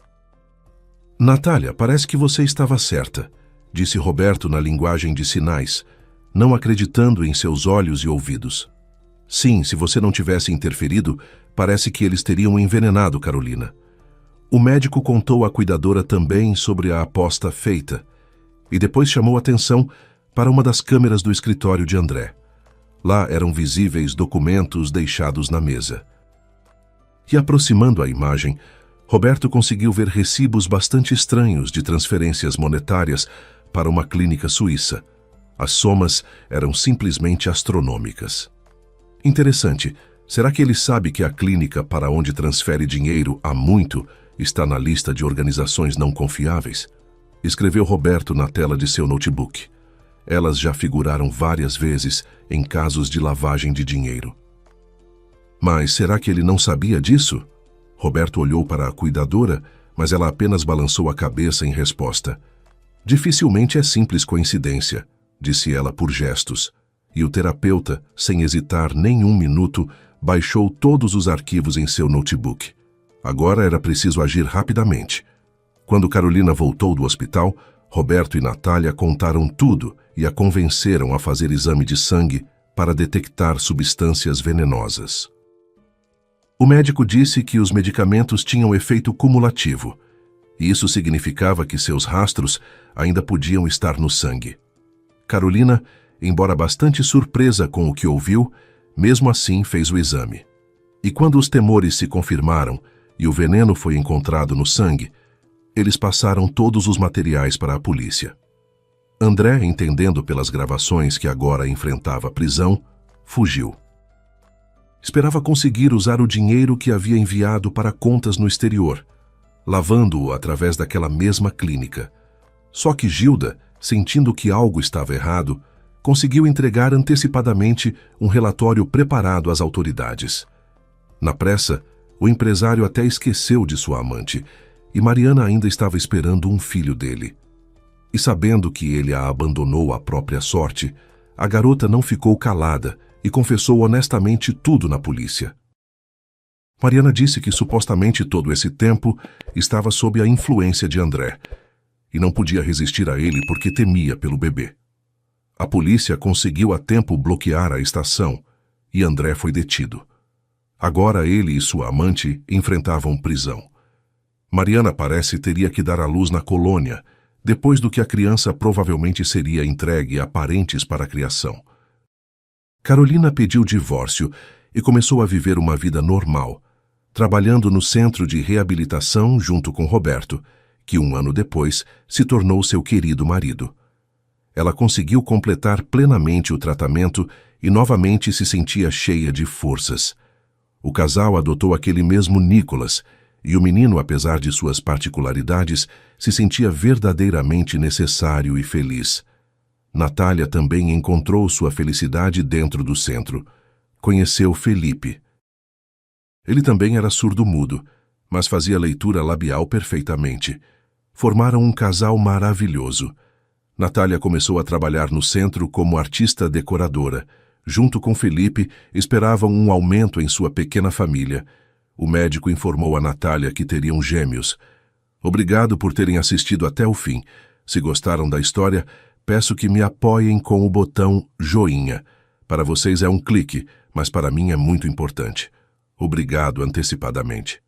[SPEAKER 1] "Natália, parece que você estava certa", disse Roberto na linguagem de sinais, não acreditando em seus olhos e ouvidos. "Sim, se você não tivesse interferido, parece que eles teriam envenenado Carolina." O médico contou à cuidadora também sobre a aposta feita e depois chamou atenção para uma das câmeras do escritório de André. Lá eram visíveis documentos deixados na mesa. E aproximando a imagem, Roberto conseguiu ver recibos bastante estranhos de transferências monetárias para uma clínica suíça. As somas eram simplesmente astronômicas. Interessante, será que ele sabe que a clínica para onde transfere dinheiro há muito está na lista de organizações não confiáveis? Escreveu Roberto na tela de seu notebook. Elas já figuraram várias vezes em casos de lavagem de dinheiro. Mas será que ele não sabia disso? Roberto olhou para a cuidadora, mas ela apenas balançou a cabeça em resposta. "Dificilmente é simples coincidência", disse ela por gestos. E o terapeuta, sem hesitar nem um minuto, baixou todos os arquivos em seu notebook. Agora era preciso agir rapidamente. Quando Carolina voltou do hospital, Roberto e Natália contaram tudo e a convenceram a fazer exame de sangue para detectar substâncias venenosas. O médico disse que os medicamentos tinham efeito cumulativo, e isso significava que seus rastros ainda podiam estar no sangue. Carolina, embora bastante surpresa com o que ouviu, mesmo assim fez o exame. E quando os temores se confirmaram e o veneno foi encontrado no sangue, eles passaram todos os materiais para a polícia. André, entendendo pelas gravações que agora enfrentava a prisão, fugiu. Esperava conseguir usar o dinheiro que havia enviado para contas no exterior, lavando-o através daquela mesma clínica. Só que Gilda, sentindo que algo estava errado, conseguiu entregar antecipadamente um relatório preparado às autoridades. Na pressa, o empresário até esqueceu de sua amante, e Mariana ainda estava esperando um filho dele. E sabendo que ele a abandonou à própria sorte, a garota não ficou calada e confessou honestamente tudo na polícia. Mariana disse que supostamente todo esse tempo estava sob a influência de André, e não podia resistir a ele porque temia pelo bebê. A polícia conseguiu a tempo bloquear a estação, e André foi detido. Agora ele e sua amante enfrentavam prisão. Mariana parece teria que dar à luz na colônia, depois do que a criança provavelmente seria entregue a parentes para a criação. Carolina pediu divórcio e começou a viver uma vida normal, trabalhando no centro de reabilitação junto com Roberto, que 1 ano depois se tornou seu querido marido. Ela conseguiu completar plenamente o tratamento e novamente se sentia cheia de forças. O casal adotou aquele mesmo Nicolas, e o menino, apesar de suas particularidades, se sentia verdadeiramente necessário e feliz. Natália também encontrou sua felicidade dentro do centro. Conheceu Felipe. Ele também era surdo-mudo, mas fazia leitura labial perfeitamente. Formaram um casal maravilhoso. Natália começou a trabalhar no centro como artista decoradora. Junto com Felipe, esperavam um aumento em sua pequena família. O médico informou a Natália que teriam gêmeos. Obrigado por terem assistido até o fim. Se gostaram da história, peço que me apoiem com o botão joinha. Para vocês é um clique, mas para mim é muito importante. Obrigado antecipadamente.